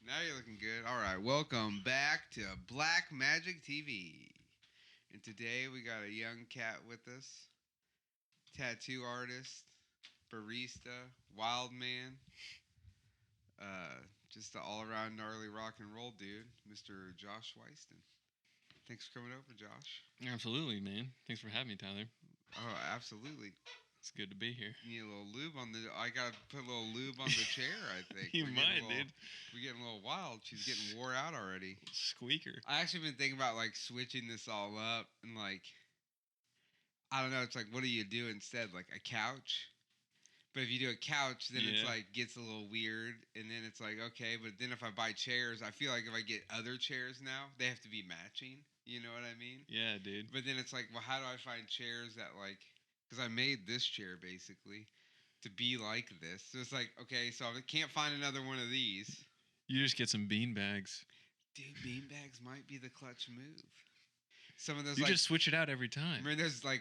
Now you're looking good. All right, welcome back to Black Magic TV. And today we got a young cat with us, tattoo artist, barista, wild man, just an all-around gnarly rock and roll dude, Mr. Josh Swiastyn. Thanks for coming over, Josh. Absolutely, man. Thanks for having me, Tyler. Oh, absolutely. It's good to be here. You need a little lube on the. I gotta put a little lube on the chair. I think You might, dude. We're getting a little wild. She's getting wore out already. Squeaker. I actually been thinking about like switching this all up and like I don't know. It's like what do you do instead? Like a couch. But if you do a couch, then it's Yeah. like gets a little weird, and then it's like okay. But then if I buy chairs, I feel like if I get other chairs now, they have to be matching. You know what I mean? Yeah, dude. But then it's like, well, how do I find chairs that like? Because I made this chair basically to be like this. So it's like, okay, so I can't find another one of these. You just get some bean bags. Dude, beanbags might be the clutch move. Some of those You like just switch it out every time. remember those like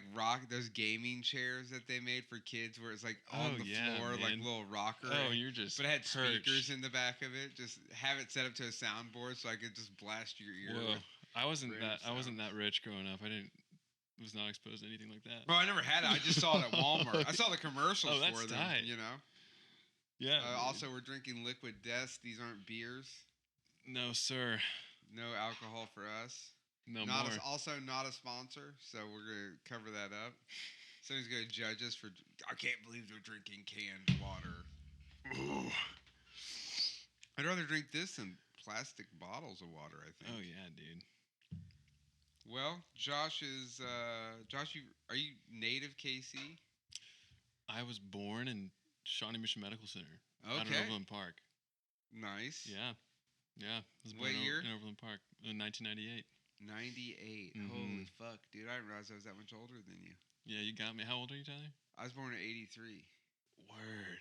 those gaming chairs that they made for kids where it's like on Oh, the yeah, floor like man. little rocker. Oh, you're just but it had perched. speakers in the back of it. Just have it set up to a soundboard so I could just blast your ear. Whoa. with- I wasn't random that rich growing up. I was not exposed to anything like that. Bro, I never had it. I just saw it at Walmart. I saw the commercials Oh, that's for them. tight. You know. Yeah. dude. Also, we're drinking Liquid Death. These aren't beers. No, sir. No alcohol for us. No not more. Also not a sponsor, so we're gonna cover that up. Somebody's gonna judge us for. I can't believe they're drinking canned water. I'd rather drink this than plastic bottles of water. I think. Oh yeah, dude. Well, Josh is. Josh, are you native KC? I was born in Shawnee Mission Medical Center. Out in Okay. Overland Park. Nice. Yeah. Yeah. I was born What year? in Overland Park in 1998. 98. Mhm. Holy fuck, dude! I didn't realize I was that much older than you. Yeah, you got me. How old are you, Tyler? I was born in 83. Word.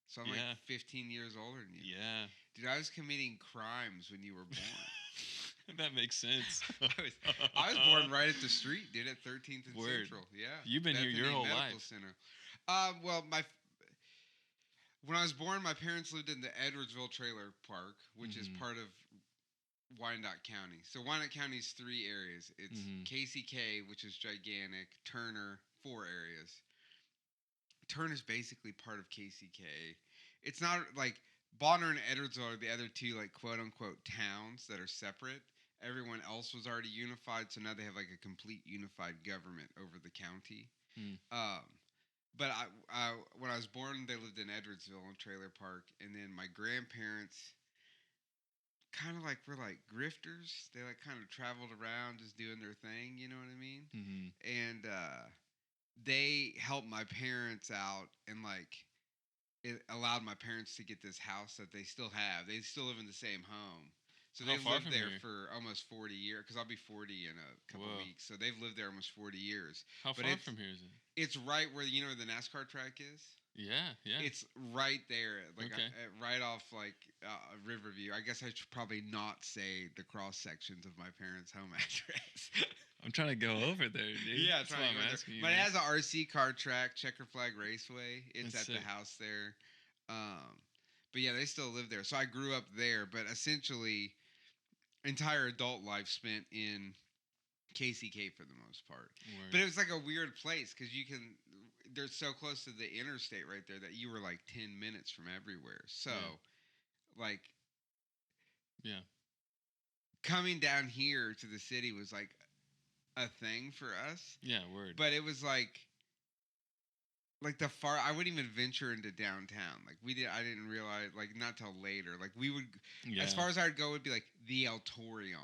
So I'm Yeah. like 15 years older than you. Yeah. Dude, I was committing crimes when you were born. That makes sense. I was born right at the street, dude, at 13th and Word. Central. Yeah. You've been here your Bethany whole Medical life. Center. Well, when I was born, my parents lived in the Edwardsville Trailer Park, which is Mhm. part of Wyandotte County. So Wyandotte County's 3 areas. It's Mhm. KCK, which is gigantic. Turner, 4 areas. Turner's basically part of KCK. It's not like Bonner and Edwardsville are the other 2 like quote unquote towns that are separate. Everyone else was already unified, so now they have like a complete unified government over the county. Hmm. But when I was born, they lived in Edwardsville in Trailer Park, and then my grandparents kind of like were like grifters. They like kind of traveled around just doing their thing, you know what I mean? Mhm. And they helped my parents out, and like it allowed my parents to get this house that they still have. They still live in the same home. So How they've far lived from there here? for almost 40 years, because I'll be 40 in a couple Whoa. weeks. So they've lived there almost 40 years. How But far it's- from here is it? It's right where, you know where the NASCAR track is? Yeah, yeah. It's right there, like Okay. right off like Riverview. I guess I should probably not say the cross sections of my parents' home address. I'm trying to go over there, dude. Yeah, that's trying why to I'm go there. asking you. But it man. has an RC car track, Checker Flag Raceway. It's That's at the sick. house there. But yeah, they still live there. So I grew up there, but essentially, entire adult life spent in KCK for the most part. Word. But it was like a weird place because they're so close to the interstate right there that you were like 10 minutes from everywhere. So, Yeah. like, yeah. coming down here to the city was like a thing for us. Yeah, word. But it was like I wouldn't even venture into downtown. Like I didn't realize, like, not till later. Like we would, yeah. as far as I'd go, would be like the El Torion.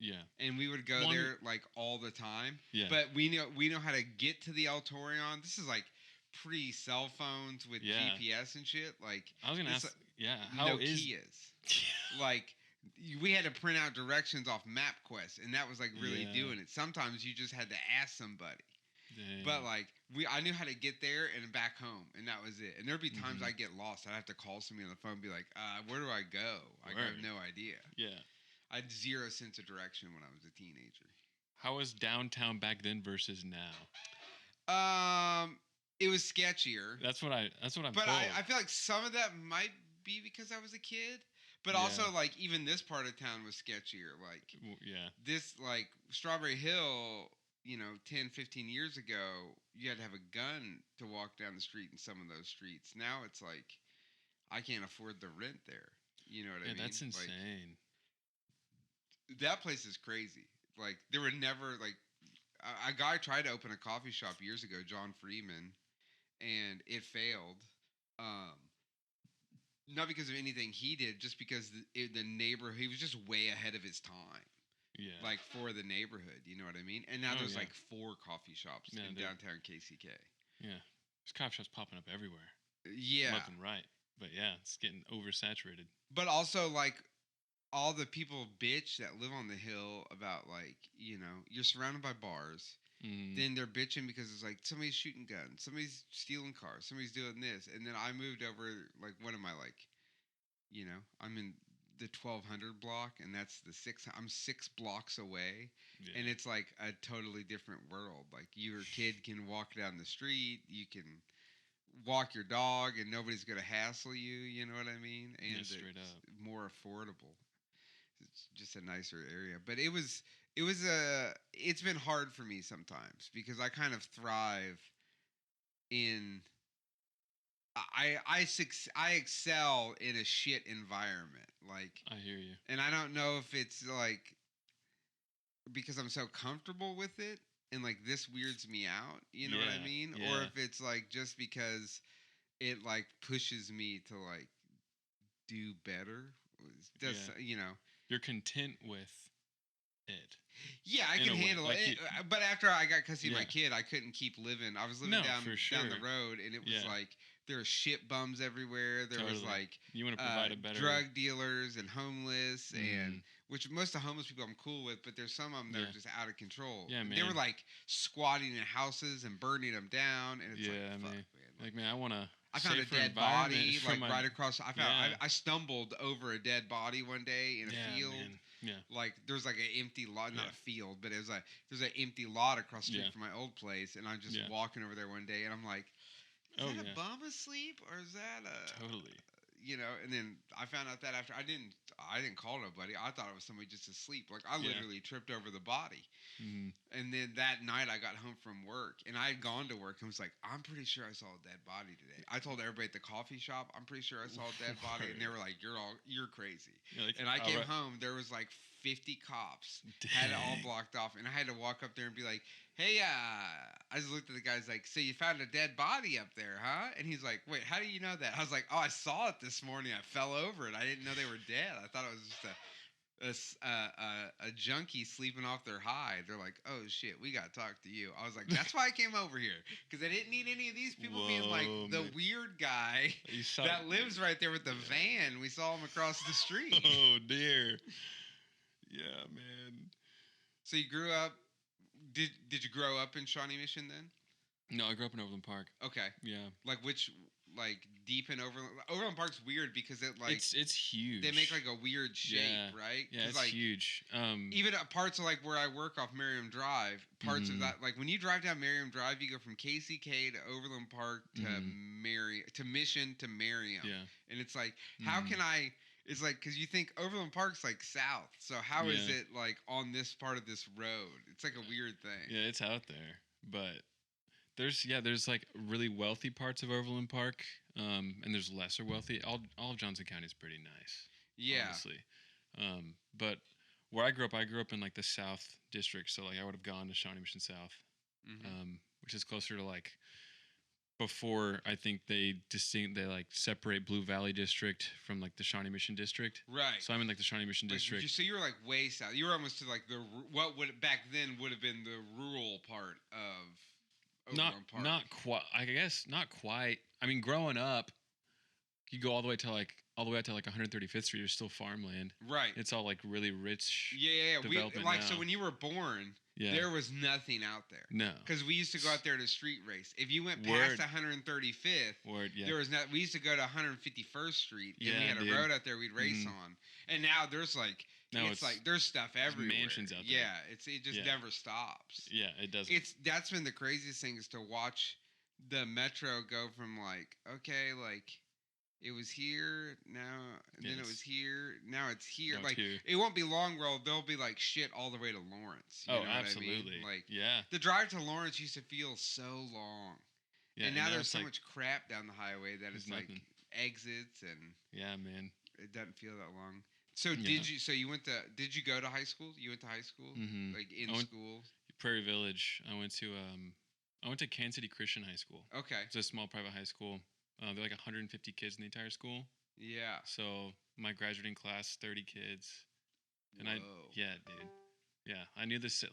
Yeah. And we would go there like all the time. Yeah. But we know how to get to the El Torion. This is like pre cell phones with Yeah. GPS and shit. Like I was gonna it's ask. Yeah. How is? Nokias. Like we had to print out directions off MapQuest, and that was like really Yeah. doing it. Sometimes you just had to ask somebody. Dang. But like I knew how to get there and back home, and that was it. And there'd be times Mhm. I'd get lost. I'd have to call somebody on the phone and be like, where do I go? I have Word. no idea. Yeah. I had zero sense of direction when I was a teenager. How was downtown back then versus now? It was sketchier. That's what I'm But told. I feel like some of that might be because I was a kid. But also, like, even this part of town was sketchier. Like, this, like, Strawberry Hill, 10, 15 years ago, you had to have a gun to walk down the street in some of those streets. Now it's like, I can't afford the rent there. You know what I mean? Yeah, that's insane. Like, that place is crazy. Like, there were never, like, a guy tried to open a coffee shop years ago, John Freeman, and it failed. Um, Not because of anything he did, just because the neighborhood, he was just way ahead of his time. Yeah. Like, for the neighborhood, you know what I mean? And now there's like 4 coffee shops in downtown KCK. Yeah. There's coffee shops popping up everywhere. Yeah. Left and right. But yeah, it's getting oversaturated. But also, like, all the people bitch that live on the hill about, like, you're surrounded by bars. Mm-hmm. Then they're bitching because it's like somebody's shooting guns, somebody's stealing cars, somebody's doing this. And then I moved over, like, what am I, like, I'm in the 1200 block, and that's I'm 6 blocks away. Yeah. And it's like a totally different world. Like, your kid can walk down the street, you can walk your dog, and nobody's going to hassle you, you know what I mean? And yeah, straight up. More affordable. It's just a nicer area. But it's been hard for me sometimes because I kind of thrive in I excel in a shit environment. Like, I hear you. And I don't know if it's like because I'm so comfortable with it and like this weirds me out, you know what I mean? Yeah. Or if it's like just because it like pushes me to like do better. You're content with it. Yeah, I can handle it. Like but after I got custody of my kid, I couldn't keep living. I was living down the road, and it was like there were shit bums everywhere. There was like you want to provide a better drug dealers and homeless, and which most of the homeless people I'm cool with, but there's some of them that are just out of control. Yeah, man. They were like squatting in houses and burning them down, and it's like, fuck, man. Like, man, I found a dead body like right across. I stumbled over a dead body one day in a field. Man. Yeah. Like there's like an empty lot, not a field, but there's an empty lot across the street from my old place, and I'm just walking over there one day, and I'm like, is that a bum asleep or is that a totally? And then I found out that after I didn't call nobody. I thought it was somebody just asleep. Like I literally tripped over the body. Mm-hmm. And then that night I got home from work and I had gone to work and was like, I'm pretty sure I saw a dead body today. I told everybody at the coffee shop, I'm pretty sure I saw a dead body. And they were like, you're crazy. Like, and I came home, there was like 50 cops, had it all blocked off. And I had to walk up there and be like, hey, I just looked at the guys like, so you found a dead body up there, huh? And he's like, wait, how do you know that? I was like, oh, I saw it this morning. I fell over it. I didn't know they were dead. I thought it was just a junkie sleeping off their hide. They're like, oh shit, we got to talk to you. I was like, that's why I came over here, because I didn't need any of these people being like the weird guy that lives right there with the van. We saw him across the street. Oh dear. Yeah, man. So you grew up. Did you grow up in Shawnee Mission then? No, I grew up in Overland Park. Okay. Yeah. Like deep in Overland. Overland Park's weird because it like it's huge. They make like a weird shape, right? Yeah, it's like, huge. Even parts of like where I work off Merriam Drive, parts of that, like when you drive down Merriam Drive, you go from KCK to Overland Park to Mission to Merriam. Yeah. And it's like, how can I? It's like, because you think Overland Park's like south, so how is it like on this part of this road? It's like a weird thing. Yeah, it's out there, but there's like really wealthy parts of Overland Park, and there's lesser wealthy. All of Johnson County is pretty nice. Yeah, honestly. But where I grew up in like the South District, so like I would have gone to Shawnee Mission South, which is closer to like. Before I think they like separate Blue Valley District from like the Shawnee Mission District. Right. So I'm in like the Shawnee Mission District. So you were like way south. You were almost to like what would back then would have been the rural part of Overland Park. Not quite. I guess not quite. I mean, growing up, you go all the way to like 135th Street. There's still farmland. Right. It's all like really rich. Yeah. Development now. So when you were born. Yeah. There was nothing out there. No. Because we used to go out there to street race. If you went past 135th, there was not. We used to go to 151st Street, and we had a road out there we'd race on. And now there's like, it's like there's stuff everywhere. Mansions out there. Yeah, it just never stops. Yeah, it doesn't. That's been the craziest thing is to watch the metro go from like, okay, like it was here now, and then it was Yes. here. Now it's here. No, it's Like here. it won't be long. Where there'll be like shit all the way to Lawrence. You Oh, know what I mean? absolutely. Like Yeah. the drive to Lawrence used to feel so long, Yeah. and And now now there's it's so like much crap down the highway that there's it's like nothing. exits and Yeah, man. it doesn't feel that long. So Yeah. did you? So you went to? Did you go to high school? You went to high school, Mm-hmm. like in I went school. Prairie Village. I went to Kansas City Christian High School. Okay. It's a small private high school. There are like 150 kids in the entire school. Yeah. So my graduating class, 30 kids, and Whoa. yeah, dude, yeah, I knew this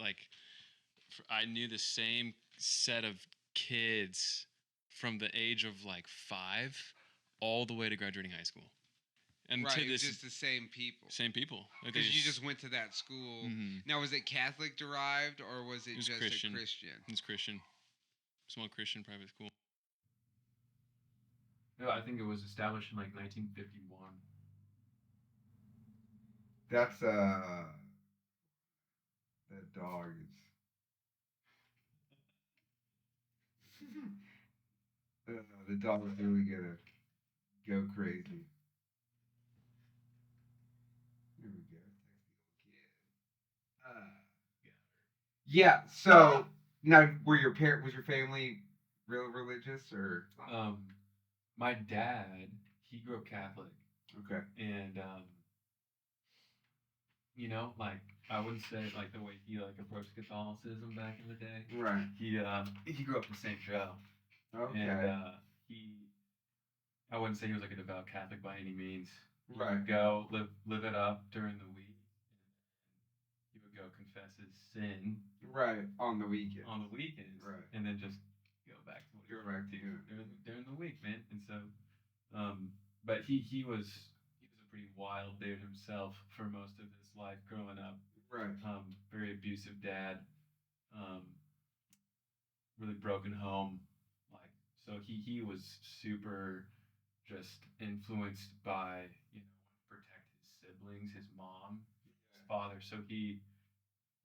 I knew the same set of kids from the age of like 5 all the way to graduating high school, and Right. to It was this just the same people. same people. Like Because you just went to that school. hmm Now, was it Catholic derived or was it was just Christian. a Christian? It was Christian, small Christian private school. No, I think it was established in like 1951. That's that dog is. The dog is really gonna go crazy. Here we go. Yeah. So now, was your family real religious or? Um, my dad, he grew up Catholic, Okay. and you know, like I wouldn't say like the way he like approached Catholicism back in the day. Right. He grew up in St. Joe, Okay. and he I wouldn't say he was like a devout Catholic by any means. He Right. would go live it up during the week. He would go confess his sin Right. On the weekend. on the weekends, Right. and then just go back to what he Go was back up to to it. during the week, man. And so, but he was a pretty wild dude himself for most of his life growing up. Right. Very abusive dad. Um, really broken home. Like so, he was super just influenced by wanting to protect his siblings, his mom, his father. So he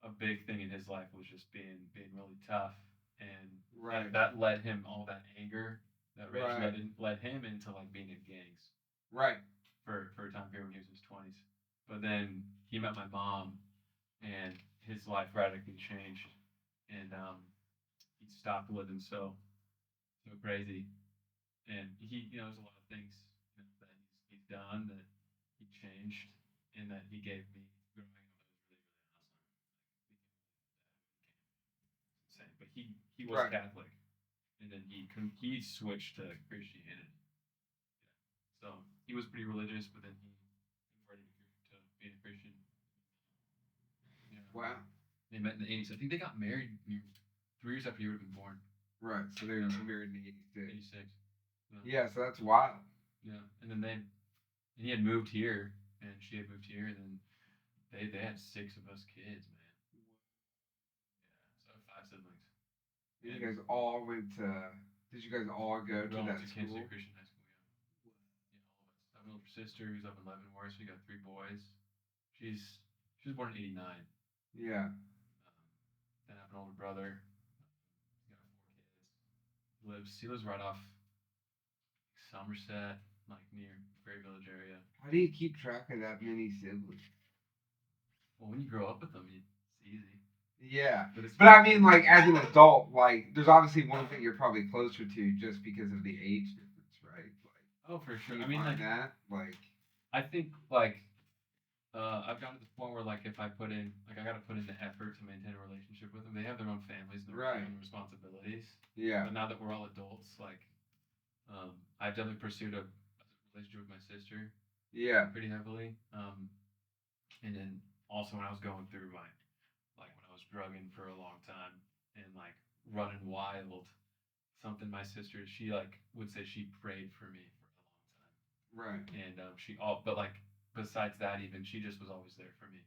a big thing in his life was just being really tough, and Right. that led him all that anger, that rage Right. led him into like being in gangs Right. for a time period when he was in his 20s. But then he met my mom, and his life radically changed, and he stopped living so crazy, and there's a lot of things that he's done that he changed and that he gave me growing up that was really really awesome. Insane. But he was Right. Catholic, and then he switched to Christianity. Yeah. So he was pretty religious, but then he converted to being a Christian. Yeah. Wow. They met in the 80s. I think they got married 3 years after you would have been born. Right. So they were married in '86. 86. Yeah. So that's wild. Yeah. And then he had moved here, and she had moved here, and then they had 6 of us kids, man. Yeah. So 5 siblings. You guys all went to. Did you guys all go We to all that went to Kansas school? City Christian High School. Yeah. Yeah, all of us. I have an older sister who's up in Leavenworth. We got 3 boys. She was born in '89. Yeah. Then I have an older brother. He's got 4 kids. He lives right off Somerset, like near Prairie Village area. How do you keep track of that many siblings? Well, when you grow up with them, it's easy. Yeah. But But I mean, like, as an adult, like, there's obviously one that you're probably closer to just because of the age difference, right? Like, oh, for sure. you I mean, find like that, like, I think like I've gotten to the point where like if I put in like I got to put in the effort to maintain a relationship with them. They have their own families and their Right. own responsibilities. yeah, But now that we're all adults, like I've definitely pursued a relationship with my sister yeah, pretty heavily. And then also when I was going through my like when I was drugging for a long time and like running wild, something my sister she like would say she prayed for me for a long time. right, And but like besides that, even she just was always there for me.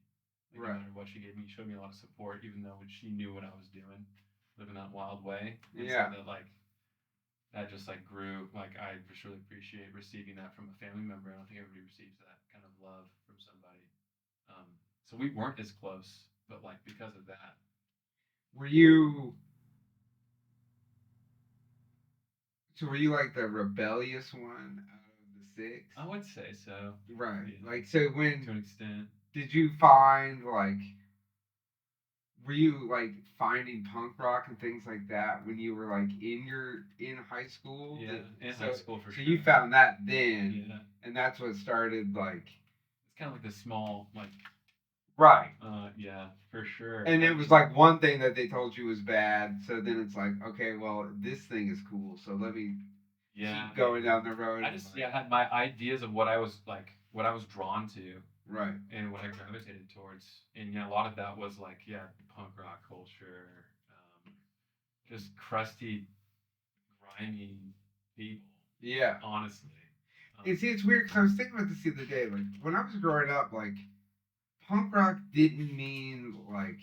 Like Right. no matter what she gave me, she showed me a lot of support, even though she knew what I was doing, living that wild way. And Yeah. so that just like grew. Like I just really appreciate receiving that from a family member. I don't think everybody receives that kind of love from somebody. So we weren't as close, but like because of that, Were you? So were you like the rebellious one out of the 6? I would say so. Right. Yeah. Like, so To when an extent. did you find, like, were you like finding punk rock and things like that when you were like in high school? Yeah, in So high school for so sure. you found that then, Yeah. and that's what started like It's kind of like the small, like, right. yeah, for sure. And it was like one thing that they told you was bad, so then it's like, okay, well, this thing is cool, so let me Yeah. keep going down the road. I and, just, like, yeah, had my ideas of what I was like, what I was drawn to, right. and what I gravitated towards. And yeah, a lot of that was like, yeah, punk rock culture, just crusty, grimy people. Yeah. Honestly. And see, it's weird because I was thinking about this the other day. Like when I was growing up, like punk rock didn't mean like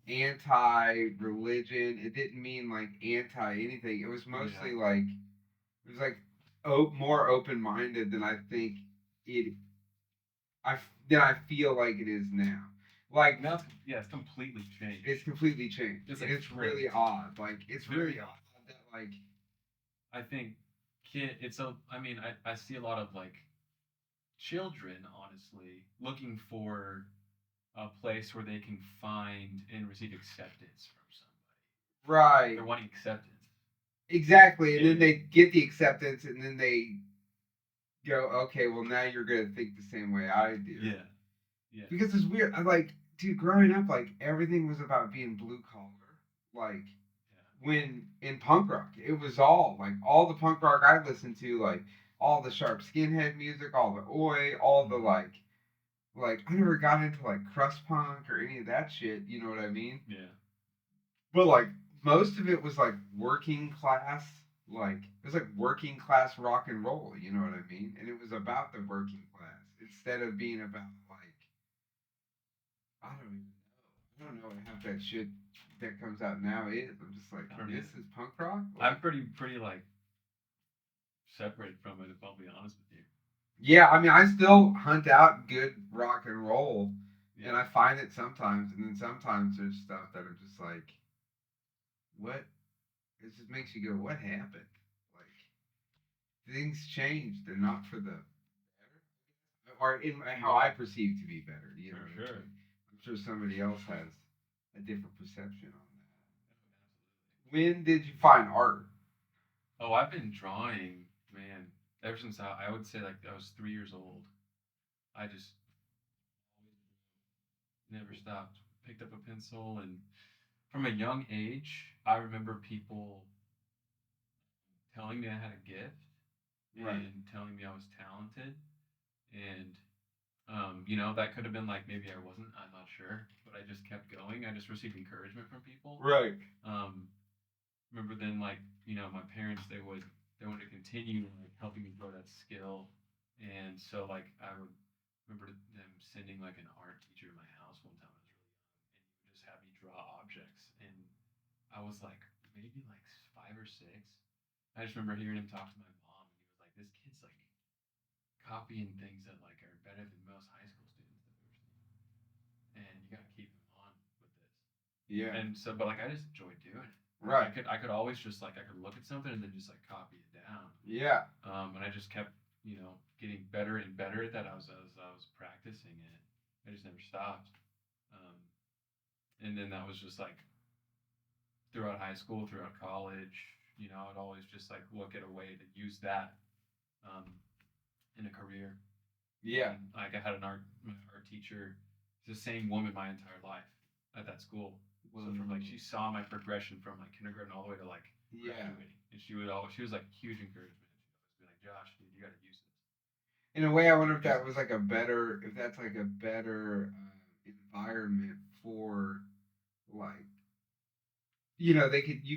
anti-religion. It didn't mean like anti-anything. It was mostly like it was like more open-minded than I think it. Than I feel like it is now. Like now, yeah, it's completely changed. it's completely changed. It's and like it's really odd. Like it's Very really odd that like I think it's a. I mean, I see a lot of like children, honestly, looking for a place where they can find and receive acceptance from somebody. right. They're wanting acceptance. Exactly, and Yeah. then they get the acceptance, and then they go, okay, well now you're gonna think the same way I do. Yeah. Yeah. Because it's weird. I like, dude, growing up, like everything was about being blue collar. Like when in punk rock, it was all like all the punk rock I listened to, like all the sharp skinhead music, all the oi, all the like I never got into like crust punk or any of that shit. You know what I mean? Yeah. But like most of it was like working class, like it was like working class rock and roll. You know what I mean? And it was about the working class instead of being about like I don't even know. I don't know what half that shit that comes out now is. I'm just like, this is punk rock. Like, I'm pretty like separated from it, if I'll be honest with you. yeah, I mean, I still hunt out good rock and roll, Yeah. and I find it sometimes, and then sometimes there's stuff that are just like, what? It just makes you go, what happened? Like things change. They're not for the better, or in how I perceive to be better. You know, For sure. I'm sure somebody else has a different perception on that. When did you find art? Oh, I've been drawing, man, ever since I would say like I was 3 years old. I just never stopped. Picked up a pencil, and from a young age, I remember people telling me I had a gift Right. and telling me I was talented. And, you know, that could have been like maybe I wasn't, I'm not sure, but I just kept going. I just received encouragement from people. Right. Remember then, like, you know, my parents, they wanted to continue like helping me grow that skill. And so, like, I would remember them sending like an art teacher to my house one time. I was really young, and he would just have me draw objects. And I was like maybe like 5 or 6. I just remember hearing him talk to my mom, and he was like, "This kid's like copying things that like are better than most high school students that we've ever seen, and you got to keep him on with this." Yeah. And so, but like I just enjoyed doing it. Right. I could always just like I could look at something and then just like copy it down. Yeah. And I just kept, you know, getting better and better at that. As I was practicing it. I just never stopped. Um, and then that was just like throughout high school, throughout college. You know, I'd always just like look at a way to use that um, in a career. Yeah. And, like I had my art teacher, the same woman my entire life at that school. So from like she saw my progression from like kindergarten all the way to like graduating, and she was like huge encouragement. She'd always be like, "Josh, dude, you got to use this." In a way, I wonder if that was like if that's like a better environment for like you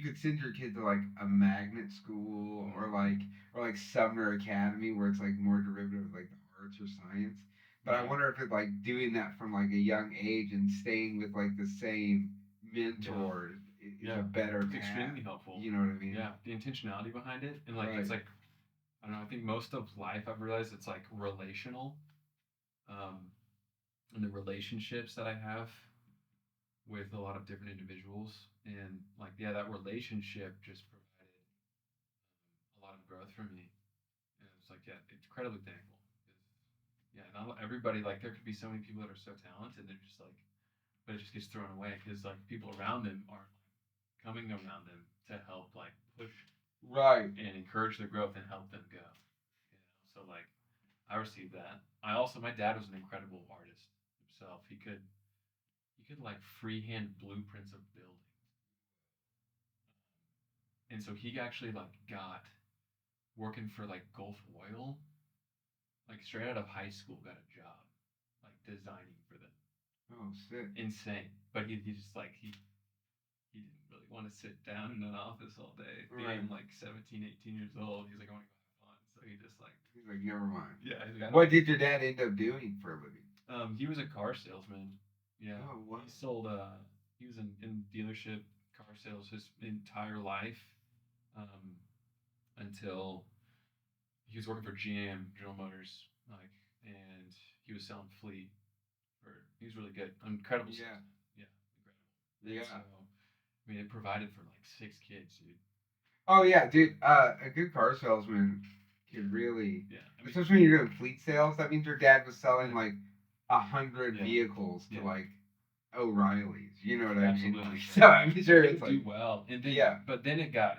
could send your kid to like a magnet school or like Sumner Academy where it's like more derivative of like the arts or science. But I wonder if it like doing that from like a young age and staying with like the same mentor is a better it's path. extremely helpful. You know what I mean? Yeah, the intentionality behind it, and like it's like I don't know. I think most of life I've realized it's like relational, and the relationships that I have with a lot of different individuals, and like that relationship just provided a lot of growth for me. was like, yeah, incredibly thankful. Yeah, not everybody, like, there could be so many people that are so talented, they're just like, but it just gets thrown away because like people around them aren't like coming around them to help like push Right. and encourage their growth and help them go. So like I received that. I also my dad was an incredible artist himself. He could like freehand blueprints of buildings. And so he actually like got working for like Gulf Oil, like straight out of high school, got a job like designing for them. Oh, sick. Insane. But he just like he didn't really want to sit down in an office all day. Being like 17, 18 years old, he's like, I want to go have fun. So he just like he's like, never mind. Yeah. What did your dad end up doing for a living? He was a car salesman. Yeah. Oh, wow. He sold. He was in dealership car sales his entire life, until he was working for GM General Motors, like, and he was selling fleet. He was really good, incredible. Yeah. Salesman. Yeah, incredible. Yeah. So, I mean, it provided for like 6 kids, dude. Oh yeah, dude. A good car salesman could really, Yeah. especially when you're doing fleet sales. That means your dad was selling like 100 vehicles to like O'Reilly's. You know what I mean? Absolutely. So I'm sure it's do well, and then but then it got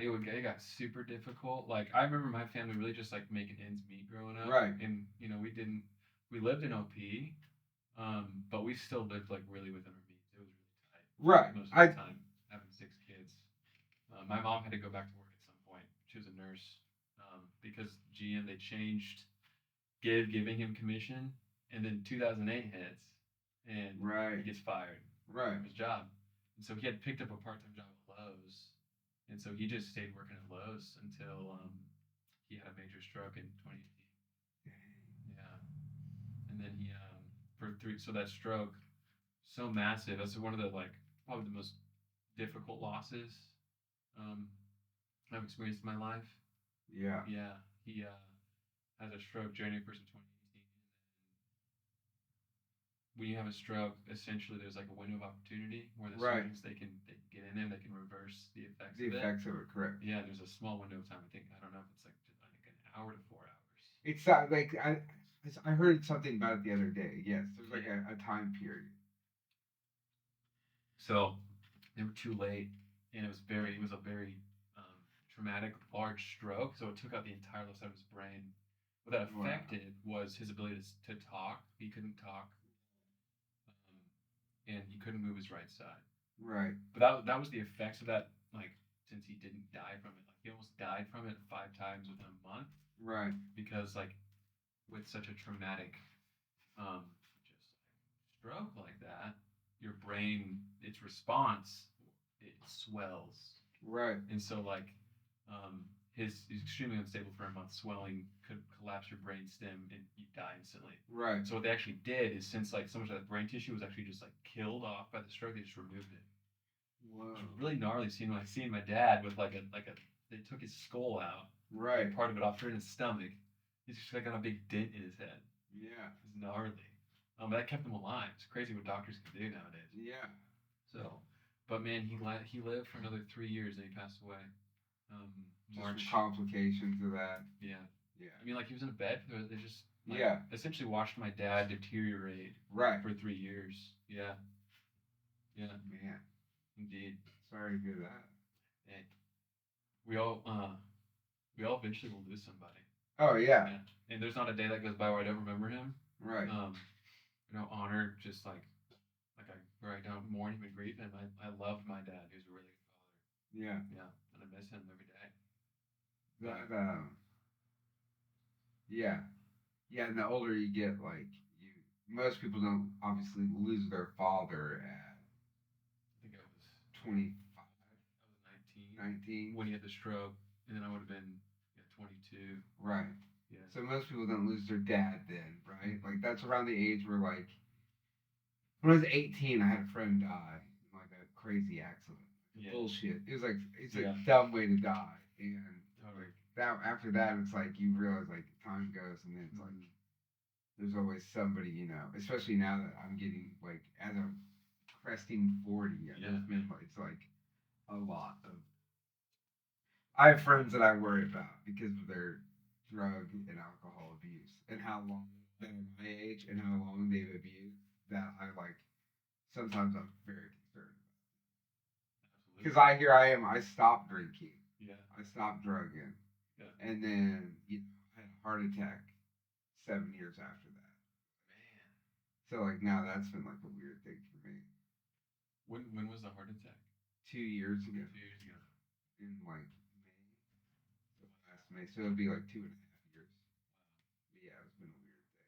super difficult. Like I remember my family really just like making ends meet growing up, right? And we lived in OP, but we still lived like really within our means. It was really tight, right? Most of the time, having 6 kids. My mom had to go back to work at some point. She was a nurse, because GM they changed giving him commission, and then 2008 hits, and he gets fired from his job, and so he had picked up a part-time job at Lowe's, and so he just stayed working at Lowe's until he had a major stroke in 2018. Yeah, and then he so that stroke so massive. That's one of the like probably the most difficult losses I've experienced in my life. Yeah. Yeah. He has a stroke January 1st of 2018. When you have a stroke, essentially there's like a window of opportunity where the surgeons they can get in there, they can reverse the effects of it. Correct. Yeah, there's a small window of time. I don't know if it's like an hour to 4 hours. It's like I heard something about it the other day. Yes, there's like a time period. So they were too late, and it was a very traumatic, large stroke. So it took out the entire left side of his brain. What that affected was his ability to talk. He couldn't talk, and he couldn't move his right side. Right. But that was the effects of that. Like since he didn't die from it, like he almost died from it 5 times within a month. Right. Because like with such a traumatic, just stroke like that, your brain, its response, it swells. Right. And so like, he's extremely unstable for a month. Swelling could collapse your brain stem and you die instantly. Right. So what they actually did is since like so much of that brain tissue was actually just like killed off by the stroke, they just removed it. Whoa. It was really gnarly seeing my dad with like a they took his skull out. Right. Like part of it off, in his stomach. He's just like got a big dent in his head. Yeah. It's gnarly. But that kept him alive. It's crazy what doctors can do nowadays. Yeah. So, but man, he lived for another 3 years and he passed away. March. Complications of that. Yeah. Yeah. I mean, like he was in a bed. They just essentially watched my dad deteriorate. Right. For 3 years. Yeah. Yeah. Man. Indeed. Sorry to hear that. Hey. We all eventually will lose somebody. Oh yeah. And there's not a day that goes by where I don't remember him. Right. Honor just like where I don't mourn him and grieve him. I loved my dad. He was a really good father. Yeah. Yeah, and I miss him every day. That yeah. Yeah, and the older you get, like most people don't obviously lose their father at I think I was 25. I was 19 when he had the stroke, and then I would have been 22. Right. Yeah. So most people don't lose their dad then, right? Like that's around the age where like when I was 18, I had a friend die in like a crazy accident. Yeah. Bullshit. It's a dumb way to die, and like that after that, it's like you realize like time goes, and then it's like there's always somebody, especially now that I'm getting like as I'm cresting 40, it's like a lot of. I have friends that I worry about because of their drug and alcohol abuse and how long they're my age and how long they've abused that I like sometimes I'm very concerned because Absolutely. I stopped drinking, Yeah. I stopped drugging, Yeah. and then I had a heart attack 7 years after that. Man. So like now that's been like a weird thing for me. When was the heart attack? 2 years ago 2 years ago. in like May, last May, so it'll be like 2.5 years. But yeah, it's been a weird thing.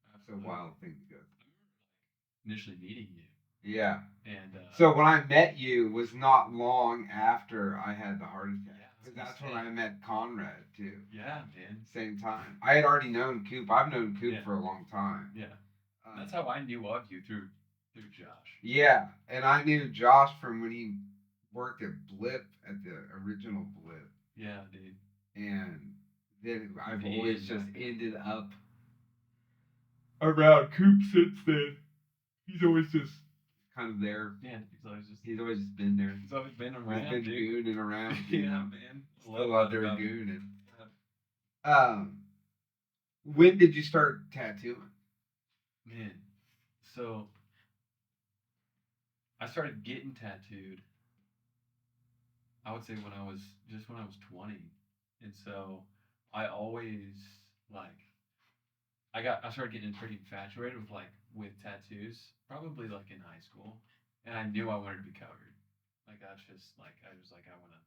It's a Absolutely. wild thing to go I remember initially meeting you, through. Yeah. and So when I met you was not long after I had the heart attack. yeah, I was Because gonna that's say. when I met Conrad too. Yeah, man. Same time. I had already known Coop. I've known Coop Yeah. for a long time. Yeah. That's how I knew of you through Josh. Yeah, and I knew Josh from when he worked at Blip at the original Blip, Yeah, dude. and then I've He always is just back. ended up around Coop since then. He's always just kind of there. Yeah, He's always just been there. he's always been He's around, been dude. gooning around. Yeah, You know? man. Still out there about it. gooning. Yeah. When did you start tattooing? Man, so I started getting tattooed. I would say when I was 20, and so I always like I started getting pretty infatuated with tattoos, probably like in high school, and I knew I wanted to be covered. Like that's just like I was like I want to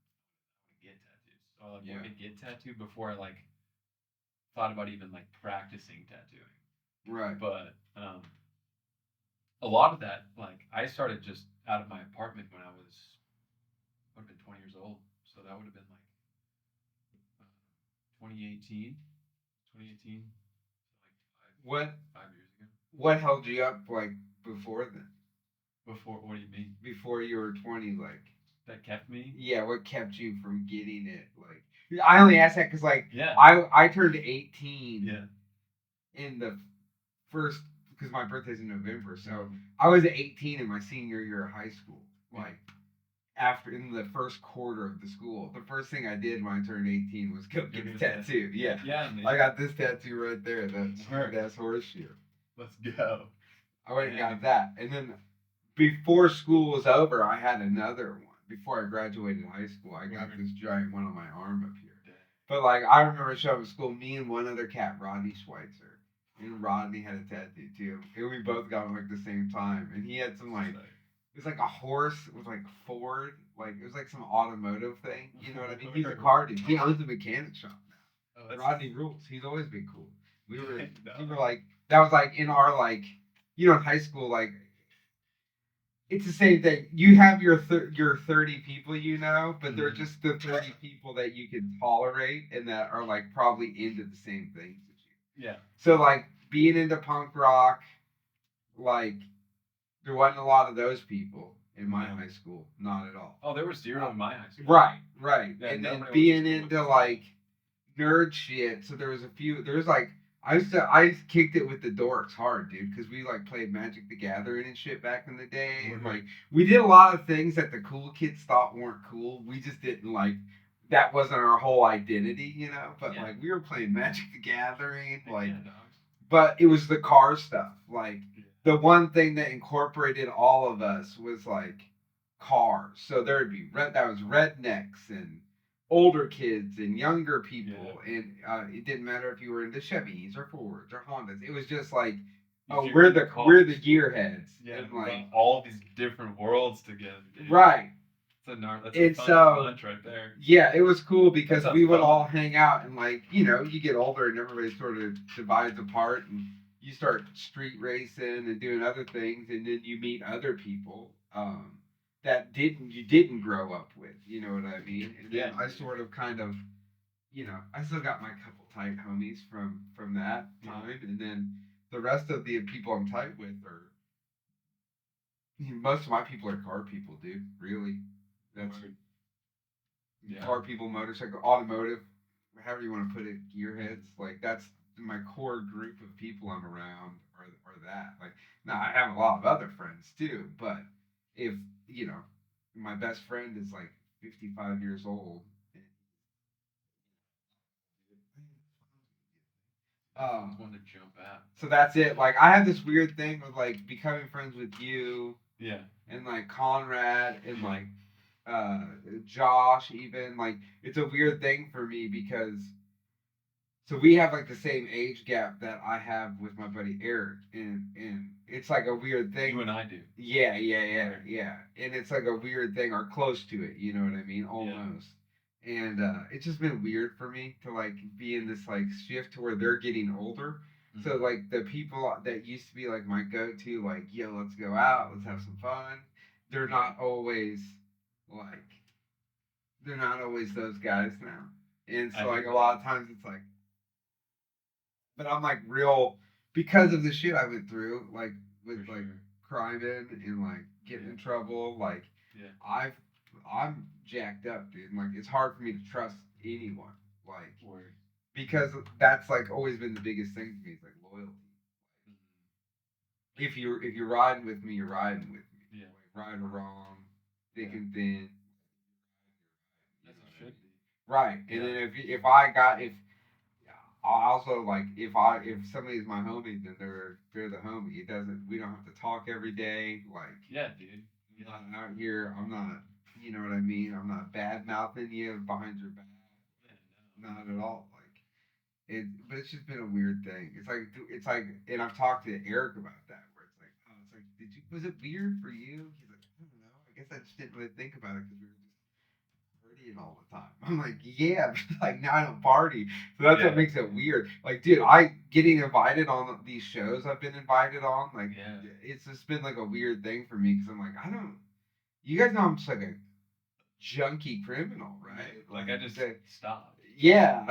get tattoos. So I like wanted to get tattooed before I like thought about even like practicing tattooing. Right. But a lot of that like I started just out of my apartment when I would have been 20 years old. So that would have been like 2018, 2018, like What 5 years ago. What held you up like before then? Before, what do you mean? Before you were 20, like That kept me? yeah, what kept you from getting it? Like I only asked that because like Yeah. I turned 18 Yeah. in the first because my birthday's in November, so I was 18 in my senior year of high school. Like after in the first quarter of the school, the first thing I did when I turned 18 was go get a tattoo. Yeah, Yeah, man. I got this tattoo right there. That's horseshoe. Let's go. I went and got that, and then before school was over, I had another one. Before I graduated high school, I got this giant one on my arm up here. But like I remember showing up at school, me and one other cat, Rodney Schweitzer, and Rodney had a tattoo too, and we both got it like the same time. And he had some like it was like a horse with like a Ford, like it was like some automotive thing. You know what I mean? He's a car dude. He owns a mechanic shop now. Oh, Rodney rules. He's always been cool. We were like that was like in our like in high school like it's the same thing. You have your 30 people, but they're just the 30 people that you can tolerate and that are like probably into the same things as you. Yeah. So like being into punk rock, like there wasn't a lot of those people in my high school, not at all. Oh, there was zero in my high school. Right. Yeah, and then being into like nerd shit, so there was a few. There was like I kicked it with the dorks hard, dude, because we like played Magic the Gathering and shit back in the day. And, like we did a lot of things that the cool kids thought weren't cool. We just didn't like. That wasn't our whole identity, But like we were playing Magic the Gathering, like. But it was the car stuff. Like the one thing that incorporated all of us was like cars. So there'd be that was rednecks and older kids and younger people, and it didn't matter if you were into Chevys or Fords or Hondas. It was just like, we're the gearheads. Yeah, and like all these different worlds together. Dude. Right. That's a fun bunch right there. Yeah, it was cool because we would all hang out and like you get older and everybody sort of divides apart and you start street racing and doing other things and then you meet other people. That you didn't grow up with, you know what I mean? And then I sort of kind of, I still got my couple tight homies from that time, and then the rest of the people I'm tight with are most of my people are car people, dude. Really, that's car people, motorcycle, automotive, however you want to put it, gearheads. Like that's my core group of people I'm around, or that. Like now I have a lot of other friends too, but if my best friend is like 55 years old. One to jump at. So that's it. Like I have this weird thing with like becoming friends with you. Yeah. And like Conrad and like Josh even like it's a weird thing for me because so we have like the same age gap that I have with my buddy Eric and it's like a weird thing. You and I do. Yeah. And it's like a weird thing or close to it, you know what I mean? Almost. Yeah. And it's just been weird for me to like be in this like shift to where they're getting older. Mm-hmm. So like the people that used to be like my go-to, like, yo, let's go out, let's have some fun. They're not always like they're not always those guys now. And so like a lot of times it's like but I'm like real because of the shit I went through, like with like crime and like getting in trouble, like I'm jacked up, dude. And, like it's hard for me to trust anyone. Like because that's like always been the biggest thing to me is like loyalty. If you're riding with me, you're riding with me. Yeah. Like, right or wrong, thick and thin. That's what it should be. Right. And then if I also like if somebody's my homie, then they're the homie. We don't have to talk every day. Like dude. Yeah. I'm not out here. I'm not. You know what I mean? I'm not bad mouthing you behind your back. Yeah, no. Not at all. Like but it's just been a weird thing. It's like, and I've talked to Eric about that. Where it's like, was it weird for you? He's like, I don't know. I guess I just didn't really think about it because we were just partying all the time. I'm like, yeah, but like now I don't party, so that's what makes it weird. Like, dude, getting invited on these shows I've been invited on, like, it's just been like a weird thing for me because I'm like, you guys know I'm just like a junkie criminal, right? Like I just stopped. Yeah,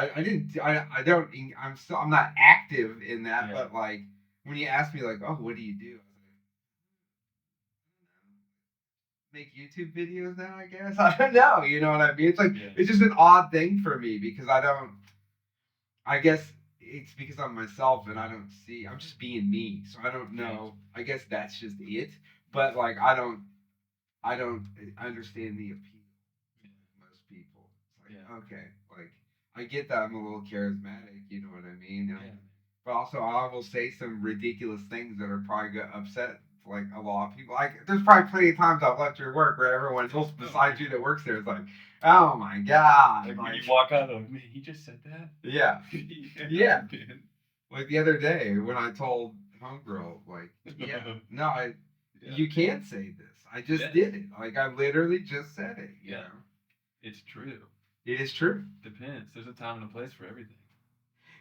I'm not active in that, but like when you ask me like, oh, what do you do? Make YouTube videos now, I guess. I don't know. You know what I mean? It's like it's just an odd thing for me because I guess it's because I'm myself and I'm just being me. So I don't know. I guess that's just it. But like I don't understand the appeal of most people. It's like okay, like I get that I'm a little charismatic, you know what I mean? But also I will say some ridiculous things that are probably gonna upset like a lot of people. Like there's probably plenty of times I've left your work where everyone else besides you that works there is like, oh my god. Like when you walk out of man, he just said that? Yeah. Yeah. Like the other day when I told homegirl, like, you can't say this. I just did it. Like I literally just said it. You know? It's true. It is true. Depends. There's a time and a place for everything.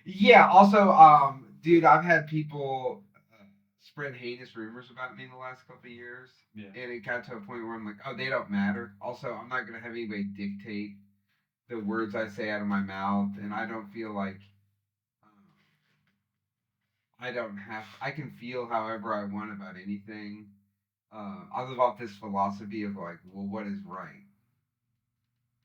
Yeah. Also, dude, I've had people spread heinous rumors about me in the last couple of years. Yeah. And it got to a point where I'm like, oh, they don't matter. Also, I'm not gonna have anybody dictate the words I say out of my mouth, and I don't feel like I can feel however I want about anything. I live off this philosophy of like, well, what is right?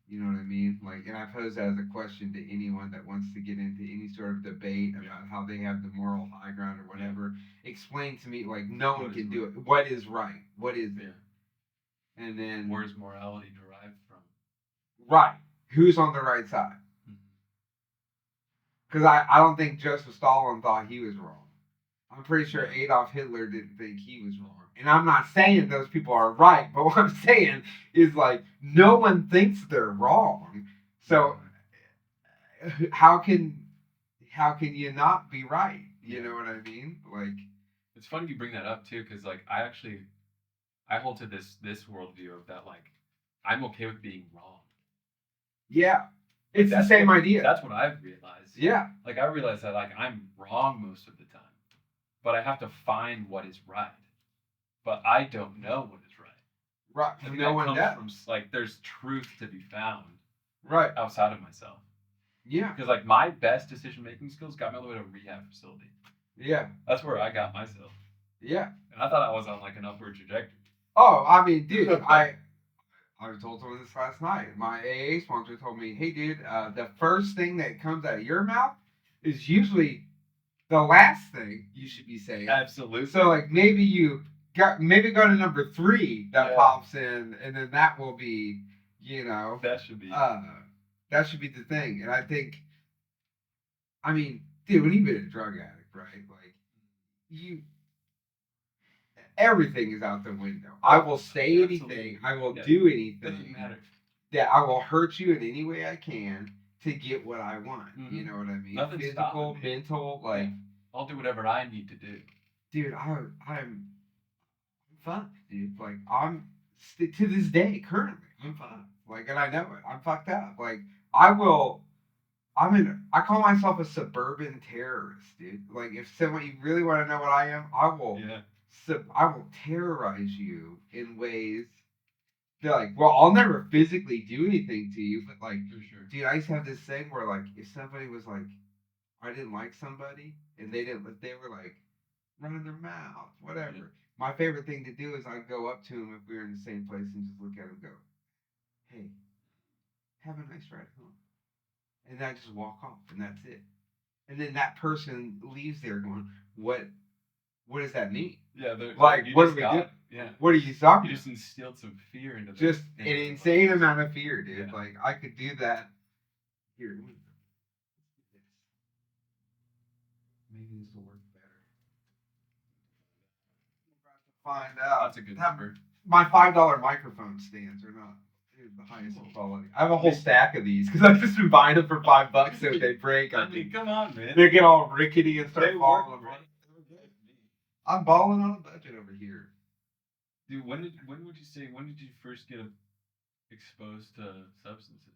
You know what I mean? Like, and I pose that as a question to anyone that wants to get into any sort of debate about how they have the moral high ground or whatever. Explain to me, like, no one can do it. What is right? What is it? And then where's morality derived from? Right. Who's on the right side? Because I don't think Joseph Stalin thought he was wrong. I'm pretty sure Adolf Hitler didn't think he was wrong. And I'm not saying those people are right, but what I'm saying is like no one thinks they're wrong. So how can you not be right? You know what I mean? Like it's funny you bring that up too, because like I hold to this worldview of that like I'm okay with being wrong. Yeah. It's the same idea. That's what I've realized. Yeah. Like I realize that like I'm wrong most of the time. But I have to find what is right. But I don't know what is right. Right. I mean, no one does. From, like, there's truth to be found. Right. Outside of myself. Yeah. Because, like, my best decision-making skills got me all the way to a rehab facility. Yeah. That's where I got myself. Yeah. And I thought I was on, like, an upward trajectory. Oh, I mean, dude, I told someone this last night. My AA sponsor told me, hey, dude, the first thing that comes out of your mouth is usually the last thing you should be saying. Absolutely. So, like, maybe go to number 3 that pops in, and then that will be, you know. That should be. That should be the thing. And I think, I mean, dude, when you've been a drug addict, right? Like you, everything is out the window. I will say anything. I will do anything. That I will hurt you in any way I can to get what I want. Mm-hmm. You know what I mean? Nothing's physical, mental, like. Yeah. I'll do whatever I need to do. Dude, I'm fucked, dude. Like to this day, currently, I'm fucked. Like, and I know it. I'm fucked up. Like, I will. I call myself a suburban terrorist, dude. Like, if someone you really want to know what I am, I will. Yeah. I will terrorize you in ways. They're like, well, I'll never physically do anything to you, but like, for sure. Dude, I used to have this thing where like, if somebody was like, I didn't like somebody, and they were like running their mouth, whatever. Yeah. My favorite thing to do is I'd go up to them if we were in the same place and just look at them and go, hey, have a nice ride home. And I just walk off, and that's it. And then that person leaves there going, what does that mean? Yeah, like, what are we doing? Yeah. What are you talking about? You just instilled some fear into them. Just an insane amount of fear, dude. Yeah. Like, I could do that. Here, maybe this will work better. Find out. That's a good number. My $5 microphone stands or not. Dude, the highest quality. I have a whole stack of these because I've just been buying them for $5 so they break. I mean, come on, man. They get all rickety and start falling apart. I'm balling on a budget over here. Dude, when did you first get exposed to substances?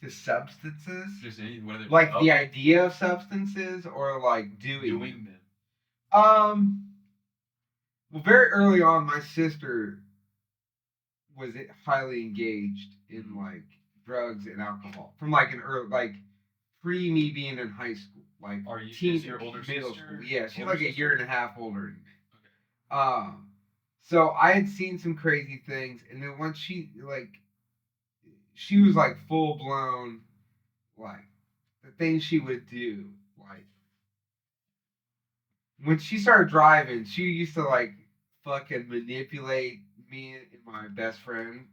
To substances? Just any, whether like the idea of substances or like doing them. Well, very early on, my sister was highly engaged in like drugs and alcohol from like an early, like pre me being in high school, like are you your older middle sister? School. Yeah, she's like a year and a half older than me. Okay. So I had seen some crazy things, and then once she was like full blown, like the things she would do, like when she started driving, she used to like fucking manipulate me and my best friend,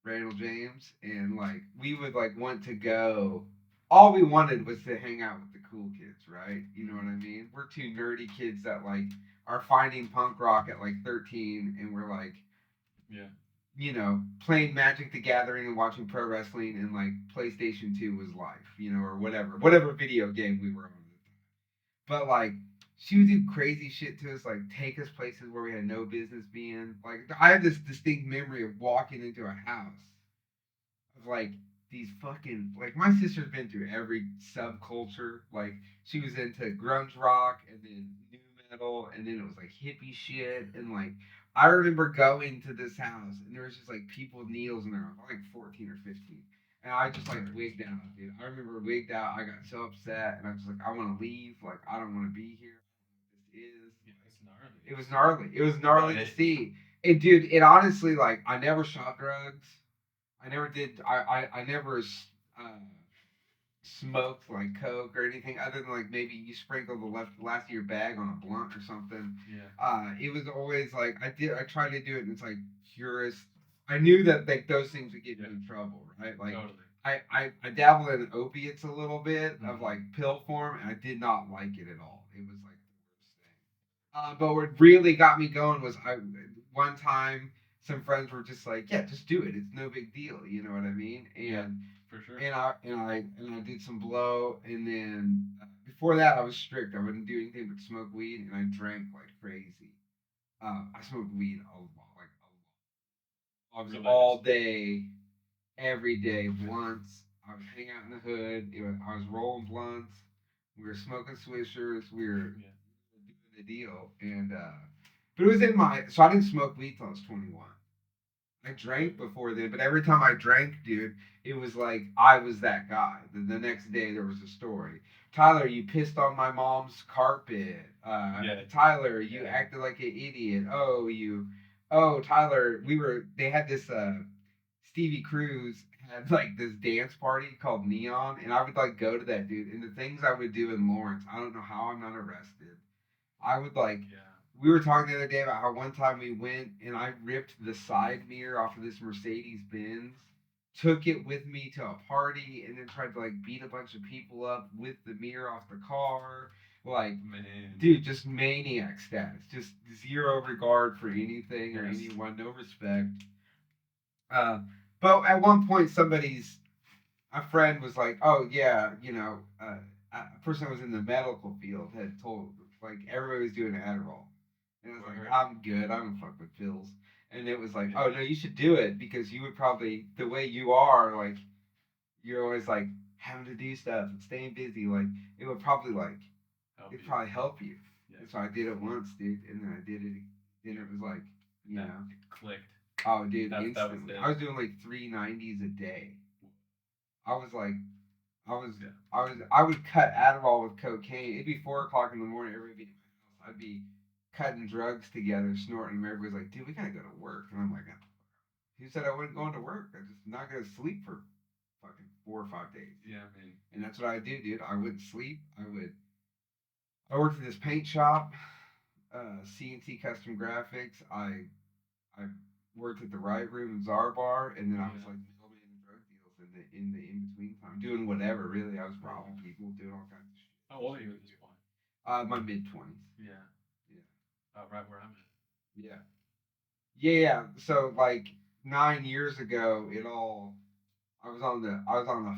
Randall James, and like we would like want to go. All we wanted was to hang out with the cool kids, right? You know what I mean? We're two nerdy kids that like are finding punk rock at like 13, and we're like, yeah, you know, playing Magic the Gathering and watching pro wrestling, and like PlayStation 2 was life, you know, or whatever video game we were on. But like, she would do crazy shit to us, like take us places where we had no business being. Like, I have this distinct memory of walking into a house of like these fucking, like, my sister's been through every subculture. Like, she was into grunge rock and then new metal, and then it was like hippie shit. And like, I remember going to this house and there was just like people with needles in their arms. I'm like 14 or 15. And I just like wigged out, dude. I remember wigged out. I got so upset, and I was like, I want to leave. Like, I don't want to be here. This is. Yeah, it's gnarly. It was gnarly. It was gnarly to see. And dude, it honestly, like, I never shot drugs. I never did. I never smoked like coke or anything other than like maybe you sprinkle the last of your bag on a blunt or something. Yeah. It was always like I tried to do it, and it's like purist. I knew that like those things would get you in trouble, right? Like totally. I dabbled in opiates a little bit of like pill form, and I did not like it at all. It was like the worst thing. But what really got me going was one time some friends were just like, yeah, just do it. It's no big deal. You know what I mean? And yeah, for sure. And I did some blow, and then before that I was strict. I wouldn't do anything but smoke weed, and I drank like crazy. I smoked weed a lot. I was all day, every day, blunts. I would hang out in the hood. I was rolling blunts. We were smoking swishers. We were doing the deal. And but it was so I didn't smoke weed till I was 21. I drank before then, but every time I drank, dude, it was like I was that guy. The next day there was a story. Tyler, you pissed on my mom's carpet. Tyler, you acted like an idiot. Tyler, they had this, Stevie Cruz had like this dance party called Neon, and I would like go to that, dude. And the things I would do in Lawrence, I don't know how I'm not arrested. I would like, we were talking the other day about how one time we went and I ripped the side mirror off of this Mercedes Benz took it with me to a party and then tried to like beat a bunch of people up with the mirror off the car. Like, Man. dude, just maniac status. Just zero regard for anything or Yes. anyone, no respect. But at one point, a friend was like, "Oh yeah, a person that was in the medical field had told like everybody was doing Adderall, and I was like, I'm good, I don't fuck with pills." And it was like, "Oh no, you should do it because you would probably the way you are like you're always like having to do stuff and staying busy like it would probably like it'd probably help you." Yeah. And so I did it once, dude, and then I did it. Then it was like, It clicked. Oh, dude, That was instantly. it. I was doing like 390s a day. I was like, I would cut Adderall with cocaine. It'd be 4 o'clock in the morning. Everybody be in my house. I'd be cutting drugs together, snorting them. Everybody's like, "Dude, we gotta go to work." And I'm like, "Who said I wasn't going to work? I'm just not gonna sleep for fucking 4 or 5 days." Yeah, man. And that's what I do, dude. I wouldn't sleep. I worked at this paint shop, CNC Custom Graphics. I worked at the Right Room and Czar Bar, and then I was like middleman in drug deals in the in between time, doing whatever. Really, I was robbing people, doing all kinds of shit. How old are you at this point? My mid-20s. Yeah. Yeah. Right where I'm at. Yeah. Yeah. So like 9 years ago, I was on the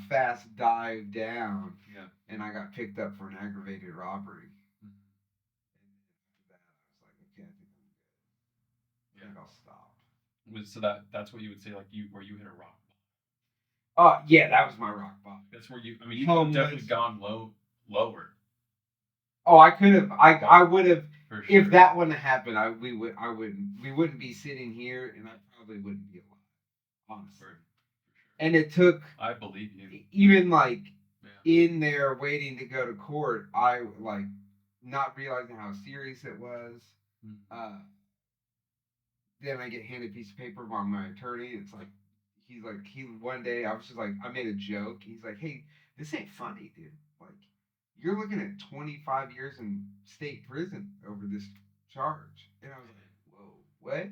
fast dive down. Yeah. And I got picked up for an aggravated robbery. Mm-hmm. And then after that, I was like, okay, I think I'm good. I think I'll stop. So that's what you would say, like where you hit a rock bottom. Oh yeah, that was my rock bottom. That's where you. I mean, you could have definitely gone lower. Oh, I could have. I would have. For sure. If that wouldn't have happened, we wouldn't be sitting here, and I probably wouldn't be alive, honestly. For sure. And it took. I believe you. Even like in there waiting to go to court, I like not realizing how serious it was. Mm-hmm. Then I get handed a piece of paper by my attorney. It's like one day I was just like I made a joke. He's like, "Hey, this ain't funny, dude. Like, you're looking at 25 years in state prison over this charge." And I was like, "Whoa, what?"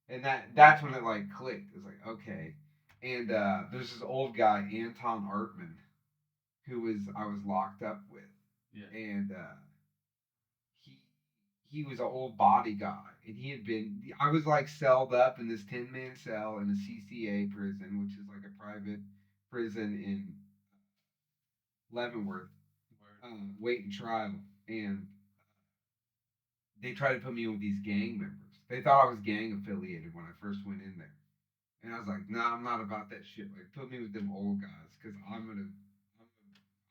And that's when it like clicked. It was like, okay. And there's this old guy, Anton Artman, I was locked up with. Yeah. And he was an old body guy, and I was like celled up in this 10-man cell in a CCA prison, which is like a private prison in Leavenworth, waiting trial, and they tried to put me in with these gang members. They thought I was gang affiliated when I first went in there, and I was like, "Nah, I'm not about that shit. Like, put me with them old guys, because I'm